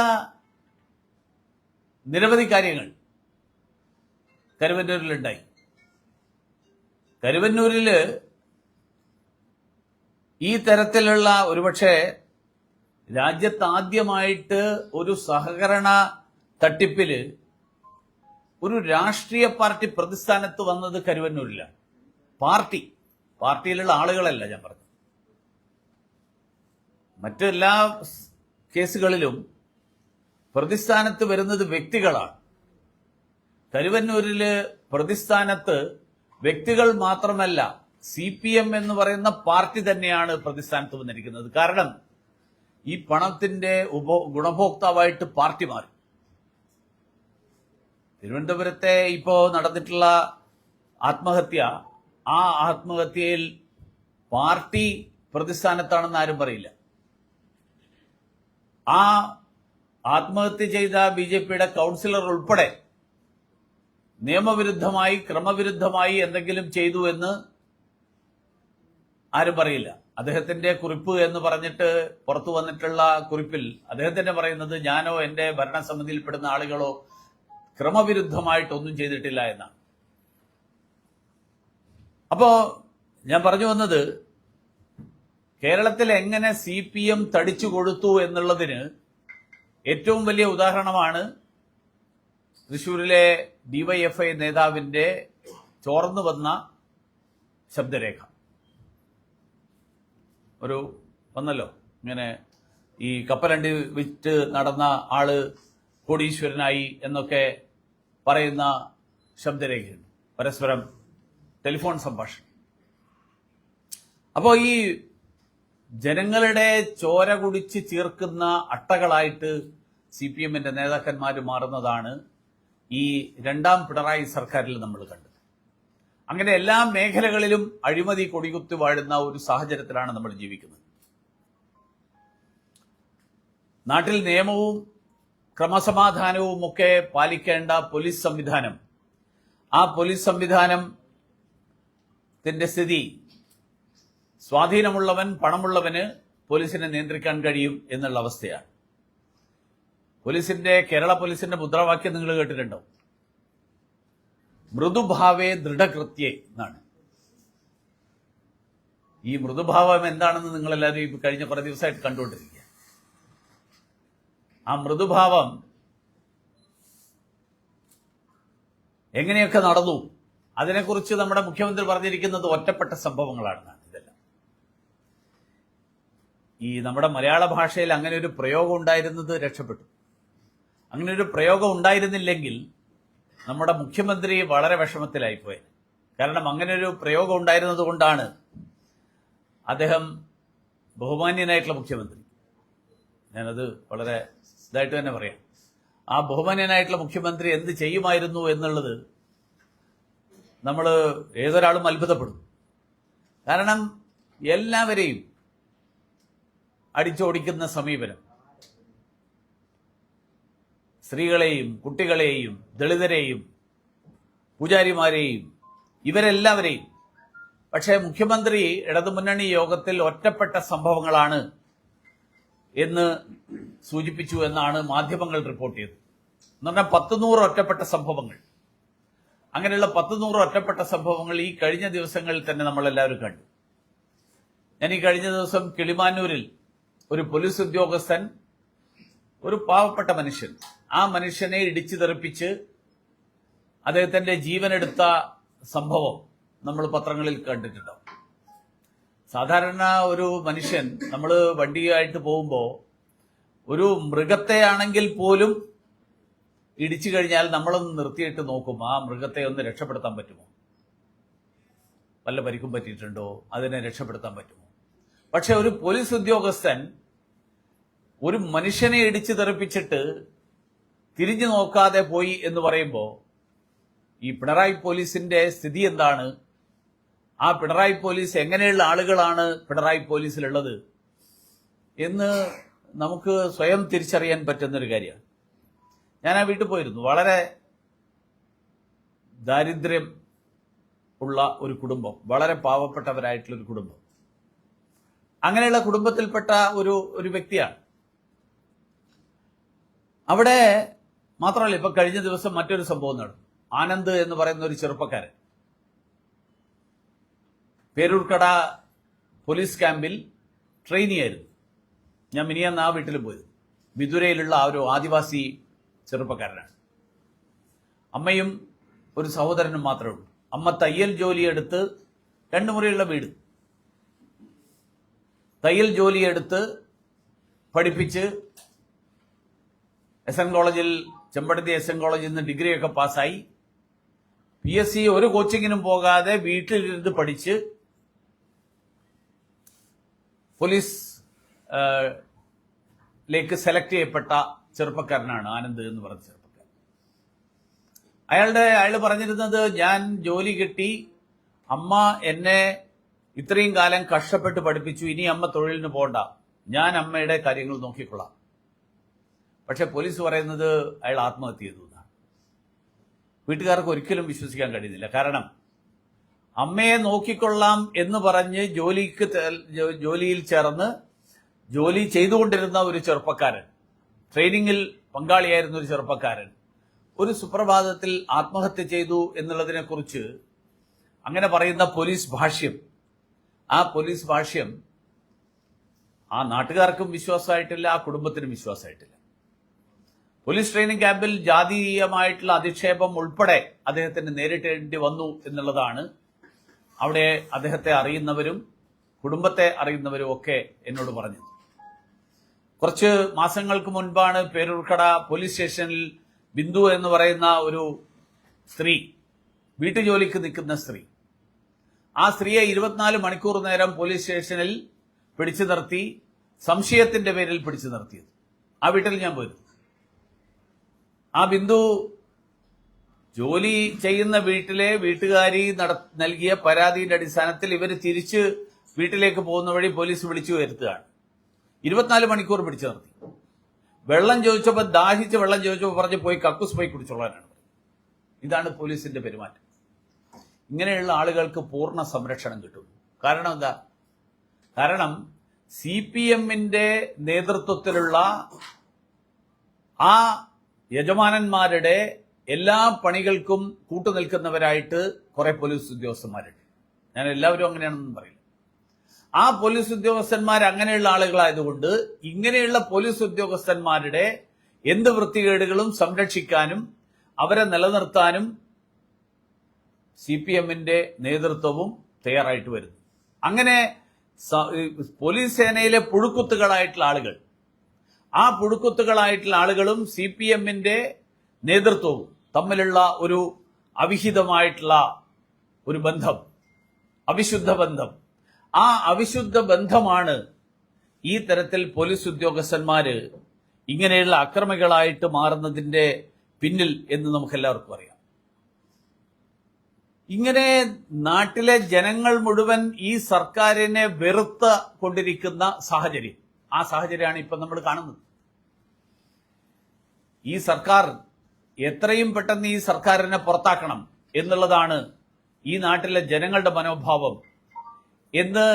നിരവധി കാര്യങ്ങൾ കരുവന്നൂരിലുണ്ടായി. കരുവന്നൂരില് ഈ തരത്തിലുള്ള, ഒരുപക്ഷെ രാജ്യത്താദ്യമായിട്ട് ഒരു സഹകരണ തട്ടിപ്പില് ഒരു രാഷ്ട്രീയ പാർട്ടി പ്രതിസ്ഥാനത്ത് വന്നത് കരുവന്നൂരിലാണ്. പാർട്ടിയിലുള്ള ആളുകളല്ല ഞാൻ പറഞ്ഞത്. മറ്റെല്ലാ കേസുകളിലും പ്രതിസ്ഥാനത്ത് വരുന്നത് വ്യക്തികളാണ്. കരുവന്നൂരില് പ്രതിസ്ഥാനത്ത് വ്യക്തികൾ മാത്രമല്ല, CPM എന്ന് പറയുന്ന പാർട്ടി തന്നെയാണ് പ്രതിസ്ഥാനത്ത് വന്നിരിക്കുന്നത്. കാരണം ഈ പണത്തിന്റെ ഗുണഭോക്താവായിട്ട് പാർട്ടി മാറി. തിരുവനന്തപുരത്തെ ഇപ്പോ നടന്നിട്ടുള്ള ആത്മഹത്യ, ആ ആത്മഹത്യയിൽ പാർട്ടി പ്രതിസ്ഥാനത്താണെന്ന് ആരും പറയില്ല. ആ ആത്മഹത്യ ചെയ്ത BJPയുടെ കൗൺസിലർ ഉൾപ്പെടെ നിയമവിരുദ്ധമായി, ക്രമവിരുദ്ധമായി എന്തെങ്കിലും ചെയ്തു എന്ന് ആരും പറയില്ല. അദ്ദേഹത്തിന്റെ കുറിപ്പ് എന്ന് പറഞ്ഞിട്ട് പുറത്തു വന്നിട്ടുള്ള കുറിപ്പിൽ അദ്ദേഹം തന്നെ പറയുന്നത്, ഞാനോ എന്റെ ഭരണസമിതിയിൽപ്പെടുന്ന ആളുകളോ ക്രമവിരുദ്ധമായിട്ടൊന്നും ചെയ്തിട്ടില്ല എന്നാണ്. അപ്പോ ഞാൻ പറഞ്ഞു വന്നത്, കേരളത്തിൽ എങ്ങനെ CPM തടിച്ചു കൊടുത്തു എന്നുള്ളതിന് ഏറ്റവും വലിയ ഉദാഹരണമാണ് തൃശൂരിലെ DYFI നേതാവിന്റെ ചോർന്നു വന്ന ശബ്ദരേഖ. ഒരു വന്നല്ലോ, ഇങ്ങനെ ഈ കപ്പലണ്ടി വിറ്റ് നടന്ന ആള് കോടീശ്വരനായി എന്നൊക്കെ പറയുന്ന ശബ്ദരേഖയുണ്ട്, പരസ്പരം ടെലിഫോൺ സംഭാഷണം. അപ്പോ ഈ ജനങ്ങളുടെ ചോര കുടിച്ച് ചീർക്കുന്ന അട്ടകളായിട്ട് CPMന്റെ നേതാക്കന്മാർ മാറുന്നതാണ് ഈ രണ്ടാം പിണറായി സർക്കാരിൽ നമ്മൾ കണ്ടത്. അങ്ങനെ എല്ലാ മേഖലകളിലും അഴിമതി കൊടികുത്തി വാഴുന്ന ഒരു സാഹചര്യത്തിലാണ് നമ്മൾ ജീവിക്കുന്നത്. നാട്ടിൽ നിയമവും ക്രമസമാധാനവും ഒക്കെ പാലിക്കേണ്ട പോലീസ് സംവിധാനം, ആ പോലീസ് സംവിധാനത്തിന്റെ സ്ഥിതി, സ്വാധീനമുള്ളവൻ, പണമുള്ളവന് പോലീസിനെ നിയന്ത്രിക്കാൻ കഴിയും എന്നുള്ള അവസ്ഥയാണ്. കേരള പോലീസിന്റെ മുദ്രാവാക്യം നിങ്ങൾ കേട്ടിട്ടുണ്ടോ? മൃദുഭാവേ ദൃഢകൃത്യേ എന്നാണ്. ഈ മൃദുഭാവം എന്താണെന്ന് നിങ്ങളെല്ലാവരും കഴിഞ്ഞ കുറെ ദിവസമായിട്ട് കണ്ടുകൊണ്ടിരിക്കുക. ആ മൃദുഭാവം എങ്ങനെയൊക്കെ നടന്നു, അതിനെക്കുറിച്ച് നമ്മുടെ മുഖ്യമന്ത്രി പറഞ്ഞിരിക്കുന്നത് ഒറ്റപ്പെട്ട സംഭവങ്ങളാണെന്നാണ്. ഇതെല്ലാം ഈ നമ്മുടെ മലയാള ഭാഷയിൽ അങ്ങനെ ഒരു പ്രയോഗം ഉണ്ടായിരുന്നത് രക്ഷപ്പെട്ടു. അങ്ങനെ ഒരു പ്രയോഗം ഉണ്ടായിരുന്നില്ലെങ്കിൽ നമ്മുടെ മുഖ്യമന്ത്രി വളരെ വിഷമത്തിലായിപ്പോയത്. കാരണം അങ്ങനെ ഒരു പ്രയോഗം ഉണ്ടായിരുന്നത് കൊണ്ടാണ് അദ്ദേഹം ബഹുമാന്യനായിട്ടുള്ള മുഖ്യമന്ത്രി, ഞാനത് വളരെ ഇതായിട്ട് തന്നെ പറയാം, ആ ബഹുമാന്യനായിട്ടുള്ള മുഖ്യമന്ത്രി എന്ത് ചെയ്യുമായിരുന്നു എന്നുള്ളത് നമ്മൾ ഏതൊരാളും അത്ഭുതപ്പെടും. കാരണം എല്ലാവരെയും അടിച്ചോടിക്കുന്ന സമീപനം, സ്ത്രീകളെയും കുട്ടികളെയും ദളിതരെയും പൂജാരിമാരെയും ഇവരെല്ലാവരെയും. പക്ഷേ മുഖ്യമന്ത്രി ഇടതുമുന്നണി യോഗത്തിൽ ഒറ്റപ്പെട്ട സംഭവങ്ങളാണ് എന്ന് സൂചിപ്പിച്ചു എന്നാണ് മാധ്യമങ്ങൾ റിപ്പോർട്ട് ചെയ്തത്. എന്ന് പറഞ്ഞാൽ 100 ഒറ്റപ്പെട്ട സംഭവങ്ങൾ. അങ്ങനെയുള്ള 100 ഒറ്റപ്പെട്ട സംഭവങ്ങൾ ഈ കഴിഞ്ഞ ദിവസങ്ങളിൽ തന്നെ നമ്മളെല്ലാവരും കണ്ടു. ഞാൻ ഈ കഴിഞ്ഞ ദിവസം കിളിമാനൂരിൽ ഒരു പോലീസ് ഉദ്യോഗസ്ഥൻ, ഒരു പാവപ്പെട്ട മനുഷ്യൻ, ആ മനുഷ്യനെ ഇടിച്ചു തെറിപ്പിച്ച് അദ്ദേഹത്തിന്റെ ജീവനെടുത്ത സംഭവം നമ്മൾ പത്രങ്ങളിൽ കണ്ടിട്ടുണ്ടാവും. സാധാരണ ഒരു മനുഷ്യൻ, നമ്മൾ വണ്ടിയായിട്ട് പോകുമ്പോൾ ഒരു മൃഗത്തെ ആണെങ്കിൽ പോലും ഇടിച്ചു കഴിഞ്ഞാൽ നമ്മളൊന്ന് നിർത്തിയിട്ട് നോക്കും, ആ മൃഗത്തെ ഒന്ന് രക്ഷപ്പെടുത്താൻ പറ്റുമോ, വല്ല പരിക്കും പറ്റിയിട്ടുണ്ടോ, അതിനെ രക്ഷപ്പെടുത്താൻ പറ്റുമോ. പക്ഷെ ഒരു പോലീസ് ഉദ്യോഗസ്ഥൻ ഒരു മനുഷ്യനെ ഇടിച്ചു തെറിപ്പിച്ചിട്ട് തിരിഞ്ഞു നോക്കാതെ പോയി എന്ന് പറയുമ്പോൾ ഈ പിണറായി പോലീസിന്റെ സ്ഥിതി എന്താണ്, ആ പിണറായി പോലീസ് എങ്ങനെയുള്ള ആളുകളാണ് പിണറായി പോലീസിലുള്ളത് എന്ന് നമുക്ക് സ്വയം തിരിച്ചറിയാൻ പറ്റുന്നൊരു കാര്യമാണ്. ഞാൻ ആ വീട്ടിൽ പോയിരുന്നു. വളരെ ദാരിദ്ര്യം ഉള്ള ഒരു കുടുംബം, വളരെ പാവപ്പെട്ടവരായിട്ടുള്ളൊരു കുടുംബം. അങ്ങനെയുള്ള കുടുംബത്തിൽപ്പെട്ട ഒരു വ്യക്തിയാണ്. അവിടെ മാത്രമല്ല, ഇപ്പൊ കഴിഞ്ഞ ദിവസം മറ്റൊരു സംഭവം നടന്നു. ആനന്ദ് എന്ന് പറയുന്ന ഒരു ചെറുപ്പക്കാരൻ പേരൂർക്കട പോലീസ് ക്യാമ്പിൽ ട്രെയിനിയായിരുന്നു. ഞാൻ മിനിയാന്ന് ആ വീട്ടിൽ പോയത്. വിതുരയിലുള്ള ആ ഒരു ആദിവാസി ചെറുപ്പക്കാരനാണ്. അമ്മയും ഒരു സഹോദരനും മാത്രമേ ഉള്ളൂ. അമ്മ തയ്യൽ ജോലിയെടുത്ത് 2 മുറിയുള്ള വീട്, തയ്യൽ ജോലിയെടുത്ത് പഠിപ്പിച്ച് എസ് എൻ കോളേജിൽ, ചെമ്പടത്തി എസ് എൻ കോളേജിൽ നിന്ന് ഡിഗ്രിയൊക്കെ പാസ്സായി PSC ഒരു കോച്ചിങ്ങിനും പോകാതെ വീട്ടിലിരുന്ന് പഠിച്ച് പോലീസിലേക്ക് സെലക്ട് ചെയ്യപ്പെട്ട ചെറുപ്പക്കാരനാണ് ആനന്ദ് എന്ന് പറഞ്ഞ ചെറുപ്പക്കാരൻ. അയാൾ പറഞ്ഞിരുന്നത്, ഞാൻ ജോലി കിട്ടി, അമ്മ എന്നെ ഇത്രയും കാലം കഷ്ടപ്പെട്ട് പഠിപ്പിച്ചു, ഇനി അമ്മ തൊഴിലിന് പോകണ്ട, ഞാൻ അമ്മയുടെ കാര്യങ്ങൾ നോക്കിക്കൊള്ളാം. പക്ഷെ പോലീസ് പറയുന്നത് അയാൾ ആത്മഹത്യ ചെയ്തു എന്നാണ്. വീട്ടുകാർക്ക് ഒരിക്കലും വിശ്വസിക്കാൻ കഴിയുന്നില്ല. കാരണം അമ്മയെ നോക്കിക്കൊള്ളാം എന്ന് പറഞ്ഞ് ജോലിയിൽ ചേർന്ന് ജോലി ചെയ്തുകൊണ്ടിരുന്ന ഒരു ചെറുപ്പക്കാരൻ, ട്രെയിനിങ്ങിൽ പങ്കാളിയായിരുന്ന ഒരു ചെറുപ്പക്കാരൻ ഒരു സുപ്രഭാതത്തിൽ ആത്മഹത്യ ചെയ്തു എന്നുള്ളതിനെക്കുറിച്ച് അങ്ങനെ പറയുന്ന പോലീസ് ഭാഷ്യം, ആ പോലീസ് ഭാഷ്യം ആ നാട്ടുകാർക്കും വിശ്വാസമായിട്ടില്ല, ആ കുടുംബത്തിനും വിശ്വാസമായിട്ടില്ല. പോലീസ് ട്രെയിനിങ് ക്യാമ്പിൽ ജാതീയമായിട്ടുള്ള അധിക്ഷേപം ഉൾപ്പെടെ അദ്ദേഹത്തിന് നേരിടേണ്ടി വന്നു എന്നുള്ളതാണ് അവിടെ അദ്ദേഹത്തെ അറിയുന്നവരും കുടുംബത്തെ അറിയുന്നവരും ഒക്കെ എന്നോട് പറഞ്ഞത്. കുറച്ച് മാസങ്ങൾക്ക് മുൻപാണ് പേരൂർക്കട പോലീസ് സ്റ്റേഷനിൽ ബിന്ദു എന്ന് പറയുന്ന ഒരു സ്ത്രീ, വീട്ടുജോലിക്ക് നിൽക്കുന്ന സ്ത്രീ, ആ സ്ത്രീയെ 24 മണിക്കൂർ നേരം പോലീസ് സ്റ്റേഷനിൽ പിടിച്ചു നിർത്തി, സംശയത്തിന്റെ പേരിൽ പിടിച്ചു നിർത്തിയത്. ആ വീട്ടിൽ ഞാൻ പോയിരുന്നു. ആ ബിന്ദു ജോലി ചെയ്യുന്ന വീട്ടിലെ വീട്ടുകാരി നൽകിയ പരാതിയുടെ അടിസ്ഥാനത്തിൽ ഇവർ തിരിച്ച് വീട്ടിലേക്ക് പോകുന്ന വഴി പോലീസ് വിളിച്ചു വരുത്തുകയാണ്. 24 മണിക്കൂർ പിടിച്ചു നിർത്തി. വെള്ളം ചോദിച്ചപ്പോൾ, ദാഹിച്ച് വെള്ളം ചോദിച്ചപ്പോൾ പറഞ്ഞ് പോയി കക്കൂസ് പോയി കുടിച്ചോളാനാണ്. ഇതാണ് പോലീസിന്റെ പെരുമാറ്റം. ഇങ്ങനെയുള്ള ആളുകൾക്ക് പൂർണ്ണ സംരക്ഷണം കിട്ടും. കാരണം എന്താ? കാരണം CPMന്റെ നേതൃത്വത്തിലുള്ള ആ യജമാനന്മാരുടെ എല്ലാ പണികൾക്കും കൂട്ടുനിൽക്കുന്നവരായിട്ട് കുറെ പോലീസ് ഉദ്യോഗസ്ഥന്മാരുണ്ട്. ഞാൻ എല്ലാവരും അങ്ങനെയാണെന്നും പറയില്ല. ആ പോലീസ് ഉദ്യോഗസ്ഥന്മാർ അങ്ങനെയുള്ള ആളുകളായതുകൊണ്ട് ഇങ്ങനെയുള്ള പോലീസ് ഉദ്യോഗസ്ഥന്മാരുടെ എന്ത് വൃത്തികേടുകളും സംരക്ഷിക്കാനും അവരെ നിലനിർത്താനും CPM-ന്റെ നേതൃത്വവും തയ്യാറായിട്ട് വരുന്നു. അങ്ങനെ പോലീസ് സേനയിലെ പുഴുക്കുത്തുകളായിട്ടുള്ള ആളുകൾ, ആ പുഴുക്കുത്തുകളായിട്ടുള്ള ആളുകളും CPM-ന്റെ നേതൃത്വവും തമ്മിലുള്ള ഒരു അവിഹിതമായിട്ടുള്ള ഒരു ബന്ധം, അവിശുദ്ധ ബന്ധം, ആ അവിശുദ്ധ ബന്ധമാണ് ഈ തരത്തിൽ പോലീസ് ഉദ്യോഗസ്ഥന്മാര് ഇങ്ങനെയുള്ള അക്രമികളായിട്ട് മാറുന്നതിന്റെ പിന്നിൽ എന്ന് നമുക്കെല്ലാവർക്കും അറിയാം. ഇങ്ങനെ നാട്ടിലെ ജനങ്ങൾ മുഴുവൻ ഈ സർക്കാരിനെ വെറുത്ത് കൊണ്ടിരിക്കുന്ന സാഹചര്യം, ആ സാഹചര്യമാണ് ഇപ്പൊ നമ്മൾ കാണുന്നത്. ഈ സർക്കാർ എത്രയും പെട്ടെന്ന് ഈ സർക്കാരിനെ പുറത്താക്കണം എന്നുള്ളതാണ് ഈ നാട്ടിലെ ജനങ്ങളുടെ മനോഭാവം എന്ന്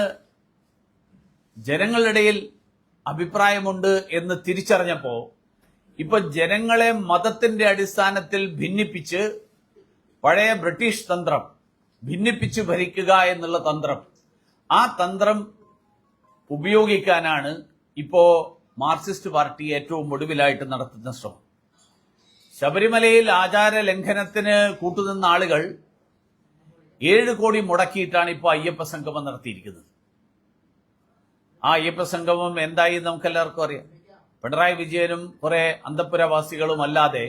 ജനങ്ങളിടയിൽ അഭിപ്രായമുണ്ട് എന്ന് തിരിച്ചറിഞ്ഞപ്പോ ഇപ്പൊ ജനങ്ങളെ മതത്തിന്റെ അടിസ്ഥാനത്തിൽ ഭിന്നിപ്പിച്ച്, പഴയ ബ്രിട്ടീഷ് തന്ത്രം, ഭിന്നിപ്പിച്ച് ഭരിക്കുക എന്നുള്ള തന്ത്രം, ആ തന്ത്രം ഉപയോഗിക്കാനാണ് ഇപ്പോ മാർക്സിസ്റ്റ് പാർട്ടി ഏറ്റവും ഒടുവിലായിട്ട് നടത്തുന്ന ശ്രമം. ശബരിമലയിൽ ആചാര ലംഘനത്തിന് കൂട്ടുനിന്ന ആളുകൾ 7 കോടി മുടക്കിയിട്ടാണ് ഇപ്പോൾ അയ്യപ്പ സംഗമം നടത്തിയിരിക്കുന്നത്. ആ അയ്യപ്പ സംഗമം എന്തായി നമുക്കെല്ലാവർക്കും അറിയാം. പിണറായി വിജയനും കുറെ അന്തഃപുരവാസികളും അല്ലാതെ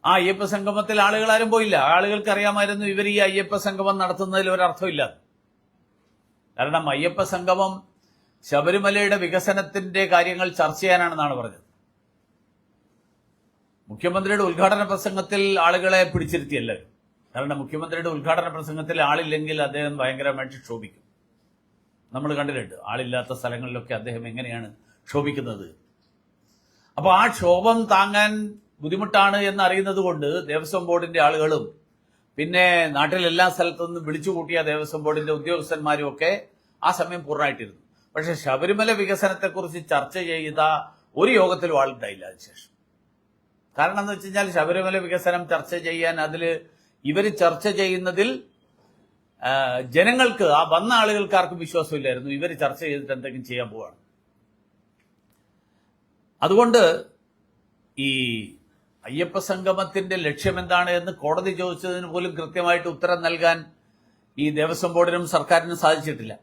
ആ അയ്യപ്പ സംഗമത്തിൽ ആളുകൾ ആരും പോയില്ല. ആളുകൾക്ക് അറിയാമായിരുന്നു ഇവർ ഈ അയ്യപ്പ സംഗമം നടത്തുന്നതിൽ ഒരർത്ഥമില്ല. കാരണം അയ്യപ്പ സംഗമം ശബരിമലയുടെ വികസനത്തിന്റെ കാര്യങ്ങൾ ചർച്ച ചെയ്യാനാണെന്നാണ് പറഞ്ഞത്. മുഖ്യമന്ത്രിയുടെ ഉദ്ഘാടന പ്രസംഗത്തിൽ ആളുകളെ പിടിച്ചിരുത്തിയല്ല. കാരണം മുഖ്യമന്ത്രിയുടെ ഉദ്ഘാടന പ്രസംഗത്തിൽ ആളില്ലെങ്കിൽ അദ്ദേഹം ഭയങ്കരമായിട്ട് ക്ഷോഭിക്കും. നമ്മൾ കണ്ടിട്ടുണ്ട് ആളില്ലാത്ത സ്ഥലങ്ങളിലൊക്കെ അദ്ദേഹം എങ്ങനെയാണ് ക്ഷോഭിക്കുന്നത്. അപ്പൊ ആ ക്ഷോഭം താങ്ങാൻ ബുദ്ധിമുട്ടാണ് എന്നറിയുന്നത് കൊണ്ട് ദേവസ്വം ബോർഡിന്റെ ആളുകളും പിന്നെ നാട്ടിലെല്ലാ സ്ഥലത്തുനിന്നും വിളിച്ചുകൂട്ടിയ ദേവസ്വം ബോർഡിന്റെ ഉദ്യോഗസ്ഥന്മാരും ഒക്കെ ആ സമയം പൂർണ്ണമായിട്ടിരുന്നു. പക്ഷെ ശബരിമല വികസനത്തെക്കുറിച്ച് ചർച്ച ചെയ്ത ഒരു യോഗത്തിലും ആളുണ്ടായില്ല അതിനുശേഷം. കാരണം എന്ന് വെച്ച് കഴിഞ്ഞാൽ ശബരിമല വികസനം ചർച്ച ചെയ്യാൻ ഇവര് ചർച്ച ചെയ്യുന്നതിൽ ജനങ്ങൾക്ക്, ആ വന്ന ആളുകൾക്ക് ആർക്കും വിശ്വാസമില്ലായിരുന്നു. ഇവർ ചർച്ച ചെയ്തിട്ട് എന്തെങ്കിലും ചെയ്യാൻ പോവാണ്. അതുകൊണ്ട് ഈ അയ്യപ്പ സംഗമത്തിന്റെ ലക്ഷ്യം എന്താണ് എന്ന് കോടതി ചോദിച്ചതിന് പോലും കൃത്യമായിട്ട് ഉത്തരം നൽകാൻ ഈ ദേവസ്വം ബോർഡിനും സർക്കാരിനും സാധിച്ചിട്ടില്ല.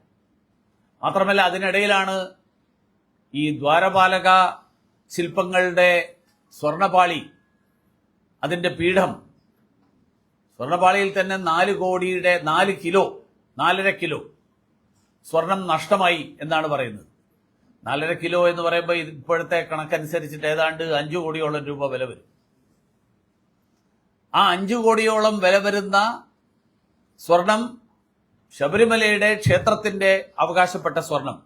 മാത്രമല്ല അതിനിടയിലാണ് ഈ ദ്വാരപാലക ശില്പങ്ങളുടെ സ്വർണപാളി, അതിന്റെ പീഠം, സ്വർണപാളിയിൽ തന്നെ 4 കിലോ 4.5 കിലോ സ്വർണം നഷ്ടമായി എന്നാണ് പറയുന്നത്. 4.5 കിലോ എന്ന് പറയുമ്പോൾ ഇപ്പോഴത്തെ കണക്കനുസരിച്ചിട്ട് ഏതാണ്ട് 5 കോടിയോളം രൂപ വില വരും. ആ 5 കോടിയോളം വില വരുന്ന സ്വർണം ശബരിമലയുടെ ക്ഷേത്രത്തിന്റെ അവകാശപ്പെട്ട സ്വർണം,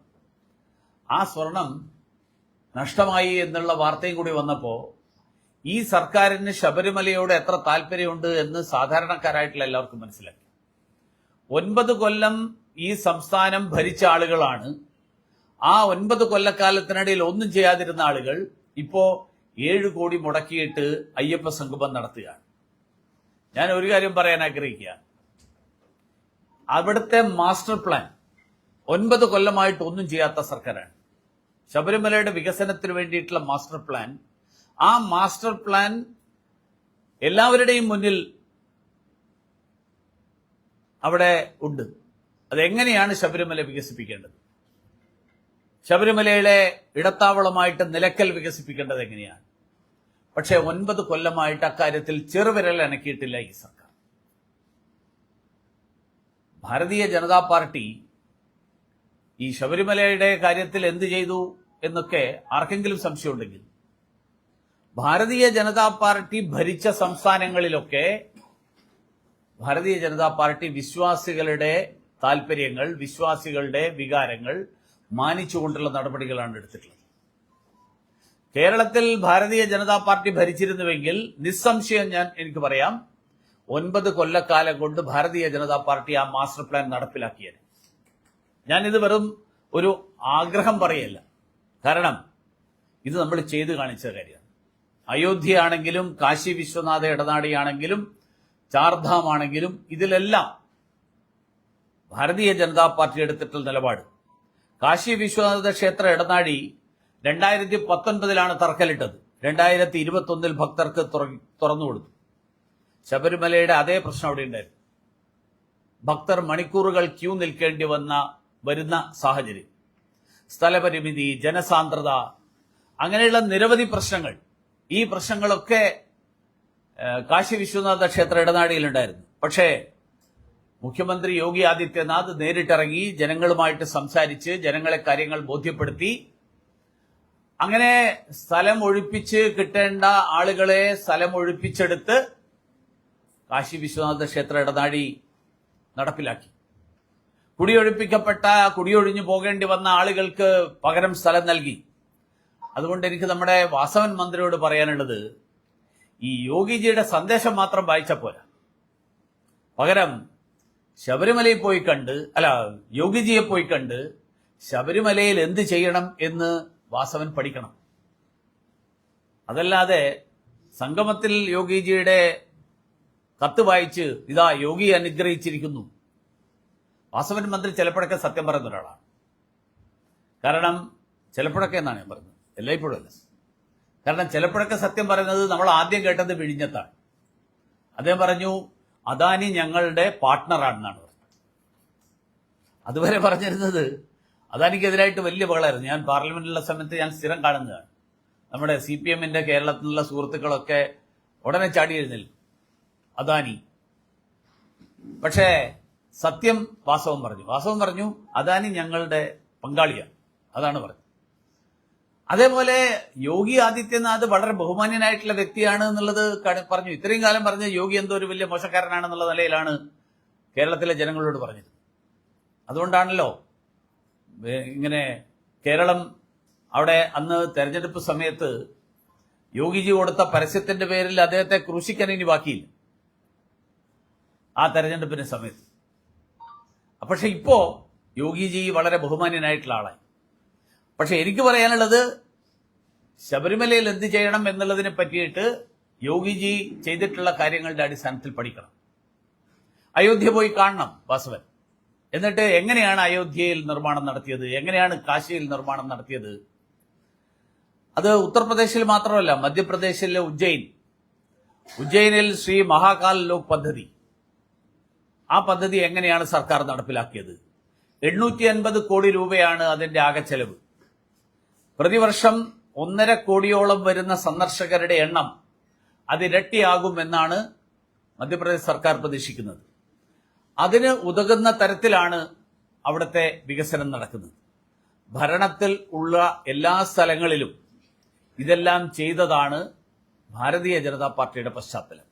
ആ സ്വർണം നഷ്ടമായി എന്നുള്ള വാർത്തയും കൂടി വന്നപ്പോ ഈ സർക്കാരിന് ശബരിമലയോട് എത്ര താല്പര്യമുണ്ട് എന്ന് സാധാരണക്കാരായിട്ടുള്ള എല്ലാവർക്കും മനസ്സിലാക്കി. 9 കൊല്ലം ഈ സംസ്ഥാനം ഭരിച്ച ആളുകളാണ്. ആ 9 കൊല്ലക്കാലത്തിനിടയിൽ ഒന്നും ചെയ്യാതിരുന്ന ആളുകൾ ഇപ്പോ 7 കോടി മുടക്കിയിട്ട് അയ്യപ്പ സംഗമം നടത്തുകയാണ്. ഞാൻ ഒരു കാര്യം പറയാൻ ആഗ്രഹിക്കുകയാണ്. അവിടുത്തെ മാസ്റ്റർ പ്ലാൻ 9 കൊല്ലമായിട്ട് ഒന്നും ചെയ്യാത്ത സർക്കാരാണ്. ശബരിമലയുടെ വികസനത്തിന് വേണ്ടിയിട്ടുള്ള മാസ്റ്റർ പ്ലാൻ, ആ മാസ്റ്റർ പ്ലാൻ എല്ലാവരുടെയും മുന്നിൽ അവിടെ ഉണ്ട്. അതെങ്ങനെയാണ് ശബരിമല വികസിപ്പിക്കേണ്ടത്, ശബരിമലയിലെ ഇടത്താവളമായിട്ട് നിലയ്ക്കൽ വികസിപ്പിക്കേണ്ടത് എങ്ങനെയാണ്. പക്ഷേ 9 കൊല്ലമായിട്ട് അക്കാര്യത്തിൽ ചെറുവിരൽ അനക്കിയിട്ടില്ല ഈ സർക്കാർ. ഭാരതീയ ജനതാ പാർട്ടി ഈ ശബരിമലയുടെ കാര്യത്തിൽ എന്ത് ചെയ്തു എന്നൊക്കെ ആർക്കെങ്കിലും സംശയമുണ്ടെങ്കിൽ, ഭാരതീയ ജനതാ പാർട്ടി ഭരിച്ച സംസ്ഥാനങ്ങളിലൊക്കെ ഭാരതീയ ജനതാ പാർട്ടി വിശ്വാസികളുടെ താല്പര്യങ്ങൾ, വിശ്വാസികളുടെ വികാരങ്ങൾ മാനിച്ചുകൊണ്ടുള്ള നടപടികളാണ് എടുത്തിട്ടുള്ളത്. കേരളത്തിൽ ഭാരതീയ ജനതാ പാർട്ടി ഭരിച്ചിരുന്നുവെങ്കിൽ നിസ്സംശയം എനിക്ക് പറയാം 9 കൊല്ലക്കാലം കൊണ്ട് ഭാരതീയ ജനതാ പാർട്ടി ആ മാസ്റ്റർ പ്ലാൻ നടപ്പിലാക്കിയത്. ഞാനിത് വെറും ഒരു ആഗ്രഹം പറയല്ല, കാരണം ഇത് നമ്മൾ ചെയ്തു കാണിച്ച കാര്യമാണ്. അയോധ്യ ആണെങ്കിലും കാശി വിശ്വനാഥ ഇടനാഴിയാണെങ്കിലും ചാർധാം ആണെങ്കിലും ഇതിലെല്ലാം ഭാരതീയ ജനതാ പാർട്ടി എടുത്തിട്ടുള്ള നിലപാട്. കാശി വിശ്വനാഥ ക്ഷേത്ര ഇടനാഴി 2019 തറക്കല്ലിട്ടത്. 2021 ഭക്തർക്ക് തുറന്നു കൊടുത്തു. ശബരിമലയുടെ അതേ പ്രശ്നം അവിടെ ഉണ്ടായിരുന്നു. ഭക്തർ മണിക്കൂറുകൾ ക്യൂ നിൽക്കേണ്ടി വരുന്ന സാഹചര്യം, സ്ഥലപരിമിതി, ജനസാന്ദ്രത, അങ്ങനെയുള്ള നിരവധി പ്രശ്നങ്ങൾ. ഈ പ്രശ്നങ്ങളൊക്കെ കാശി വിശ്വനാഥ ക്ഷേത്ര ഇടനാഴിയിലുണ്ടായിരുന്നു. പക്ഷേ മുഖ്യമന്ത്രി യോഗി ആദിത്യനാഥ് നേരിട്ടിറങ്ങി ജനങ്ങളുമായിട്ട് സംസാരിച്ച് ജനങ്ങളെ കാര്യങ്ങൾ ബോധ്യപ്പെടുത്തി അങ്ങനെ സ്ഥലം ഒഴിപ്പിച്ച് കിട്ടേണ്ട ആളുകളെ സ്ഥലം ഒഴിപ്പിച്ചെടുത്ത് കാശി വിശ്വനാഥ ക്ഷേത്ര ഇടനാഴി നടപ്പിലാക്കി. കുടിയൊഴിഞ്ഞു പോകേണ്ടി വന്ന ആളുകൾക്ക് പകരം സ്ഥലം നൽകി. അതുകൊണ്ട് എനിക്ക് നമ്മുടെ വാസവൻ മന്ത്രിയോട് പറയാനുള്ളത്, ഈ യോഗിജിയുടെ സന്ദേശം മാത്രം വായിച്ചാൽ പോരാ, പകരം ശബരിമലയിൽ പോയി കണ്ട്, യോഗിജിയെ പോയി കണ്ട് ശബരിമലയിൽ എന്ത് ചെയ്യണം എന്ന് വാസവൻ പഠിക്കണം. അതല്ലാതെ സംഗമത്തിൽ യോഗിജിയുടെ കത്ത് വായിച്ച് ഇതാ യോഗി അനുഗ്രഹിച്ചിരിക്കുന്നു. വാസവൻ മന്ത്രി ചിലപ്പോഴൊക്കെ സത്യം പറയുന്ന ഒരാളാണ്. കാരണം ചിലപ്പോഴൊക്കെ എന്നാണ് ഞാൻ പറഞ്ഞത്, എല്ലായ്പ്പോഴും അല്ല. കാരണം ചിലപ്പോഴൊക്കെ സത്യം പറയുന്നത് നമ്മൾ ആദ്യം കേട്ടത് വിഴിഞ്ഞത്താണ്. അദ്ദേഹം പറഞ്ഞു അദാനി ഞങ്ങളുടെ പാർട്ട്ണറാണെന്നാണ് പറഞ്ഞത്. അതുവരെ പറഞ്ഞിരുന്നത് അദാനിക്കെതിരായിട്ട് വലിയ ബഹളമായിരുന്നു. ഞാൻ പാർലമെന്റിലുള്ള സമയത്ത് ഞാൻ സ്ഥിരം കാണുന്നതാണ്. നമ്മുടെ CPM-ന്റെ കേരളത്തിലുള്ള സുഹൃത്തുക്കളൊക്കെ ഉടനെ ചാടി എഴുന്നേൽക്കും അദാനി. പക്ഷേ സത്യം വാസവൻ പറഞ്ഞു അദാനി ഞങ്ങളുടെ പങ്കാളിയാണ്, അതാണ് പറഞ്ഞത്. അതേപോലെ യോഗി ആദിത്യനാഥ് വളരെ ബഹുമാന്യനായിട്ടുള്ള വ്യക്തിയാണ് എന്നുള്ളത് പറഞ്ഞു. ഇത്രയും കാലം പറഞ്ഞ യോഗി എന്തോ ഒരു വലിയ മോശക്കാരനാണെന്നുള്ള നിലയിലാണ് കേരളത്തിലെ ജനങ്ങളോട് പറഞ്ഞത്. അതുകൊണ്ടാണല്ലോ ഇങ്ങനെ കേരളം അവിടെ അന്ന് തെരഞ്ഞെടുപ്പ് സമയത്ത് യോഗിജി കൊടുത്ത പരസ്യത്തിന്റെ പേരിൽ അദ്ദേഹത്തെ ക്രൂശിക്കാൻ ഇനി ബാക്കിയില്ല ആ തെരഞ്ഞെടുപ്പിന്റെ സമയത്ത്. പക്ഷെ ഇപ്പോ യോഗിജി വളരെ ബഹുമാന്യനായിട്ടുള്ള ആളായി. പക്ഷെ എനിക്ക് പറയാനുള്ളത്, ശബരിമലയിൽ എന്ത് ചെയ്യണം എന്നുള്ളതിനെ പറ്റിയിട്ട് യോഗിജി ചെയ്തിട്ടുള്ള കാര്യങ്ങളുടെ അടിസ്ഥാനത്തിൽ പഠിക്കണം. അയോധ്യ പോയി കാണണം വാസവൻ. എന്നിട്ട് എങ്ങനെയാണ് അയോധ്യയിൽ നിർമ്മാണം നടത്തിയത്, എങ്ങനെയാണ് കാശിയിൽ നിർമ്മാണം നടത്തിയത്. അത് ഉത്തർപ്രദേശിൽ മാത്രമല്ല, മധ്യപ്രദേശിലെ ഉജ്ജയിനിൽ ശ്രീ മഹാകാൽ ലോക് പദ്ധതി, ആ പദ്ധതി എങ്ങനെയാണ് സർക്കാർ നടപ്പിലാക്കിയത്. 850 കോടി രൂപയാണ് അതിന്റെ ആകെ ചെലവ്. പ്രതിവർഷം 1.5 കോടിയോളം വരുന്ന സന്ദർശകരുടെ എണ്ണം അതിരട്ടിയാകുമെന്നാണ് മധ്യപ്രദേശ് സർക്കാർ പ്രതീക്ഷിക്കുന്നത്. അതിന് ഉതകുന്ന തരത്തിലാണ് അവിടുത്തെ വികസനം നടക്കുന്നത്. ഭരണത്തിൽ ഉള്ള എല്ലാ സ്ഥലങ്ങളിലും ഇതെല്ലാം ചെയ്തതാണ് ഭാരതീയ ജനതാ പാർട്ടിയുടെ പശ്ചാത്തലം.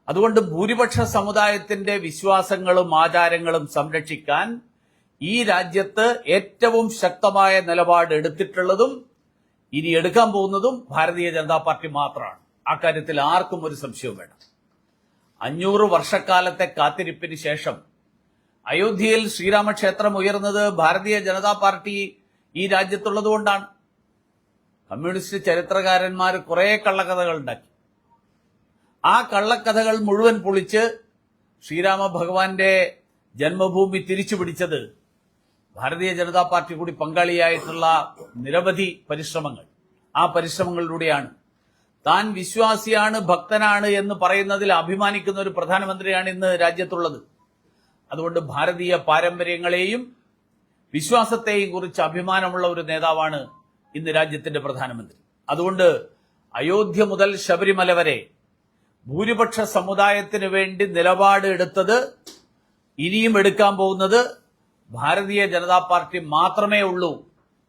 അതുകൊണ്ട് ഭൂരിപക്ഷ സമുദായത്തിന്റെ വിശ്വാസങ്ങളും ആചാരങ്ങളും സംരക്ഷിക്കാൻ ഈ രാജ്യത്ത് ഏറ്റവും ശക്തമായ നിലപാട് എടുത്തിട്ടുള്ളതും ഇനി എടുക്കാൻ പോകുന്നതും ഭാരതീയ ജനതാ പാർട്ടി മാത്രമാണ്. അക്കാര്യത്തിൽ ആർക്കും ഒരു സംശയവും വേണ്ട. 500 വർഷക്കാലത്തെ കാത്തിരിപ്പിന് ശേഷം അയോധ്യയിൽ ശ്രീരാമക്ഷേത്രം ഉയർന്നത് ഭാരതീയ ജനതാ പാർട്ടി ഈ രാജ്യത്തുള്ളതുകൊണ്ടാണ്. കമ്മ്യൂണിസ്റ്റ് ചരിത്രകാരന്മാർ കുറെ കള്ളക്കഥകൾ ഉണ്ടാക്കി. ആ കള്ളക്കഥകൾ മുഴുവൻ പൊളിച്ച് ശ്രീരാമ ഭഗവാന്റെ ജന്മഭൂമി തിരിച്ചുപിടിച്ചത് ഭാരതീയ ജനതാ പാർട്ടി കൂടി പങ്കാളിയായിട്ടുള്ള നിരവധി പരിശ്രമങ്ങൾ, ആ പരിശ്രമങ്ങളിലൂടെയാണ്. താൻ വിശ്വാസിയാണ്, ഭക്തനാണ് എന്ന് പറയുന്നതിൽ അഭിമാനിക്കുന്ന ഒരു പ്രധാനമന്ത്രിയാണ് ഇന്ന് രാജ്യത്തുള്ളത്. അതുകൊണ്ട് ഭാരതീയ പാരമ്പര്യങ്ങളെയും വിശ്വാസത്തെയും കുറിച്ച് അഭിമാനമുള്ള ഒരു നേതാവാണ് ഇന്ന് രാജ്യത്തിന്റെ പ്രധാനമന്ത്രി. അതുകൊണ്ട് അയോധ്യ മുതൽ ശബരിമല വരെ ഭൂരിപക്ഷ സമുദായത്തിന് വേണ്ടി നിലപാട് എടുത്തത്, ഇനിയും എടുക്കാൻ പോകുന്നത് ഭാരതീയ ജനതാ പാർട്ടി മാത്രമേ ഉള്ളൂ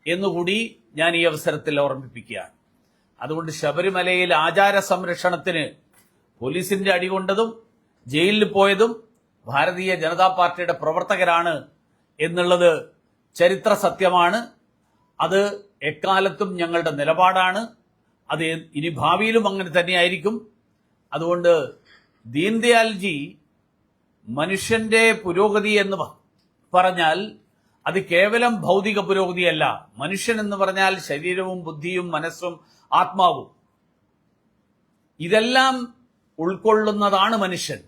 എന്നുകൂടി ഞാൻ ഈ അവസരത്തിൽ ഓർമ്മിപ്പിക്കുകയാണ്. അതുകൊണ്ട് ശബരിമലയിൽ ആചാര സംരക്ഷണത്തിന് പോലീസിന്റെ അടികൊണ്ടതും ജയിലിൽ പോയതും ഭാരതീയ ജനതാ പാർട്ടിയുടെ പ്രവർത്തകരാണ് എന്നുള്ളത് ചരിത്ര സത്യമാണ്. അത് എക്കാലത്തും ഞങ്ങളുടെ നിലപാടാണ്. അത് ഇനി ഭാവിയിലും അങ്ങനെ തന്നെയായിരിക്കും. അതുകൊണ്ട് ദീൻദയാൽജി മനുഷ്യന്റെ പുരോഗതി എന്ന് പറഞ്ഞാൽ അത് കേവലം ഭൗതിക പുരോഗതിയല്ല. മനുഷ്യൻ എന്ന് പറഞ്ഞാൽ ശരീരവും ബുദ്ധിയും മനസ്സും ആത്മാവും ഇതെല്ലാം ഉൾക്കൊള്ളുന്നതാണ് മനുഷ്യൻ,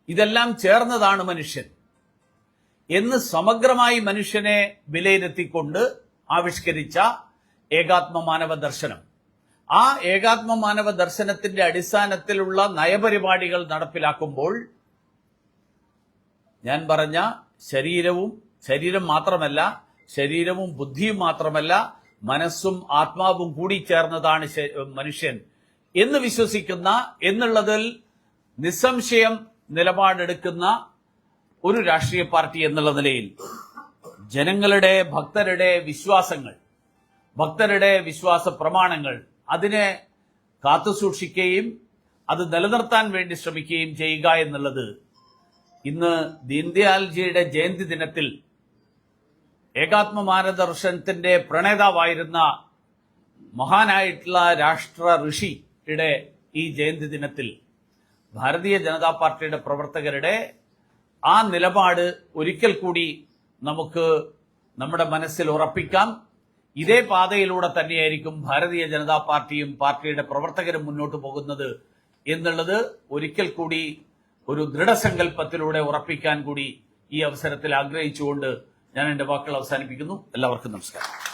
ഇതെല്ലാം ചേർന്നതാണ് മനുഷ്യൻ എന്ന് സമഗ്രമായി മനുഷ്യനെ വിലയിരുത്തിക്കൊണ്ട് ആവിഷ്കരിച്ച ഏകാത്മ മാനവ ദർശനം. ആ ഏകാത്മ മാനവ ദർശനത്തിന്റെ അടിസ്ഥാനത്തിലുള്ള നയപരിപാടികൾ നടപ്പിലാക്കുമ്പോൾ ഞാൻ പറഞ്ഞ ശരീരം മാത്രമല്ല, ശരീരവും ബുദ്ധിയും മാത്രമല്ല, മനസ്സും ആത്മാവും കൂടി ചേർന്നതാണ് മനുഷ്യൻ എന്ന് വിശ്വസിക്കുന്ന, എന്നുള്ളതിൽ നിസ്സംശയം നിലപാടെടുക്കുന്ന ഒരു രാഷ്ട്രീയ പാർട്ടി എന്നുള്ള നിലയിൽ ജനങ്ങളുടെ, ഭക്തരുടെ വിശ്വാസ പ്രമാണങ്ങൾ അതിനെ കാത്തുസൂക്ഷിക്കുകയും അത് നിലനിർത്താൻ വേണ്ടി ശ്രമിക്കുകയും ചെയ്യുക എന്നുള്ളത് ഇന്ന് ദീൻദയാൽജിയുടെ ജയന്തി ദിനത്തിൽ ഏകാത്മ മാനദർശനത്തിന്റെ പ്രണേതാവായിരുന്ന മഹാനായിട്ടുള്ള രാഷ്ട്ര ഋഷിയുടെ ഈ ജയന്തി ദിനത്തിൽ ഭാരതീയ ജനതാ പാർട്ടിയുടെ പ്രവർത്തകരുടെ ആ നിലപാട് ഒരിക്കൽ കൂടി നമുക്ക് നമ്മുടെ മനസ്സിൽ ഉറപ്പിക്കാം. ഇതേ പാതയിലൂടെ തന്നെയായിരിക്കും ഭാരതീയ ജനതാ പാർട്ടിയും പാർട്ടിയുടെ പ്രവർത്തകരും മുന്നോട്ട് പോകുന്നത് എന്നുള്ളത് ഒരിക്കൽ കൂടി ഒരു ദൃഢസങ്കല്പത്തിലൂടെ ഉറപ്പിക്കാൻ കൂടി ഈ അവസരത്തിൽ ആഗ്രഹിച്ചുകൊണ്ട് ഞാൻ എന്റെ വാക്കുകൾ അവസാനിപ്പിക്കുന്നു. എല്ലാവർക്കും നമസ്കാരം.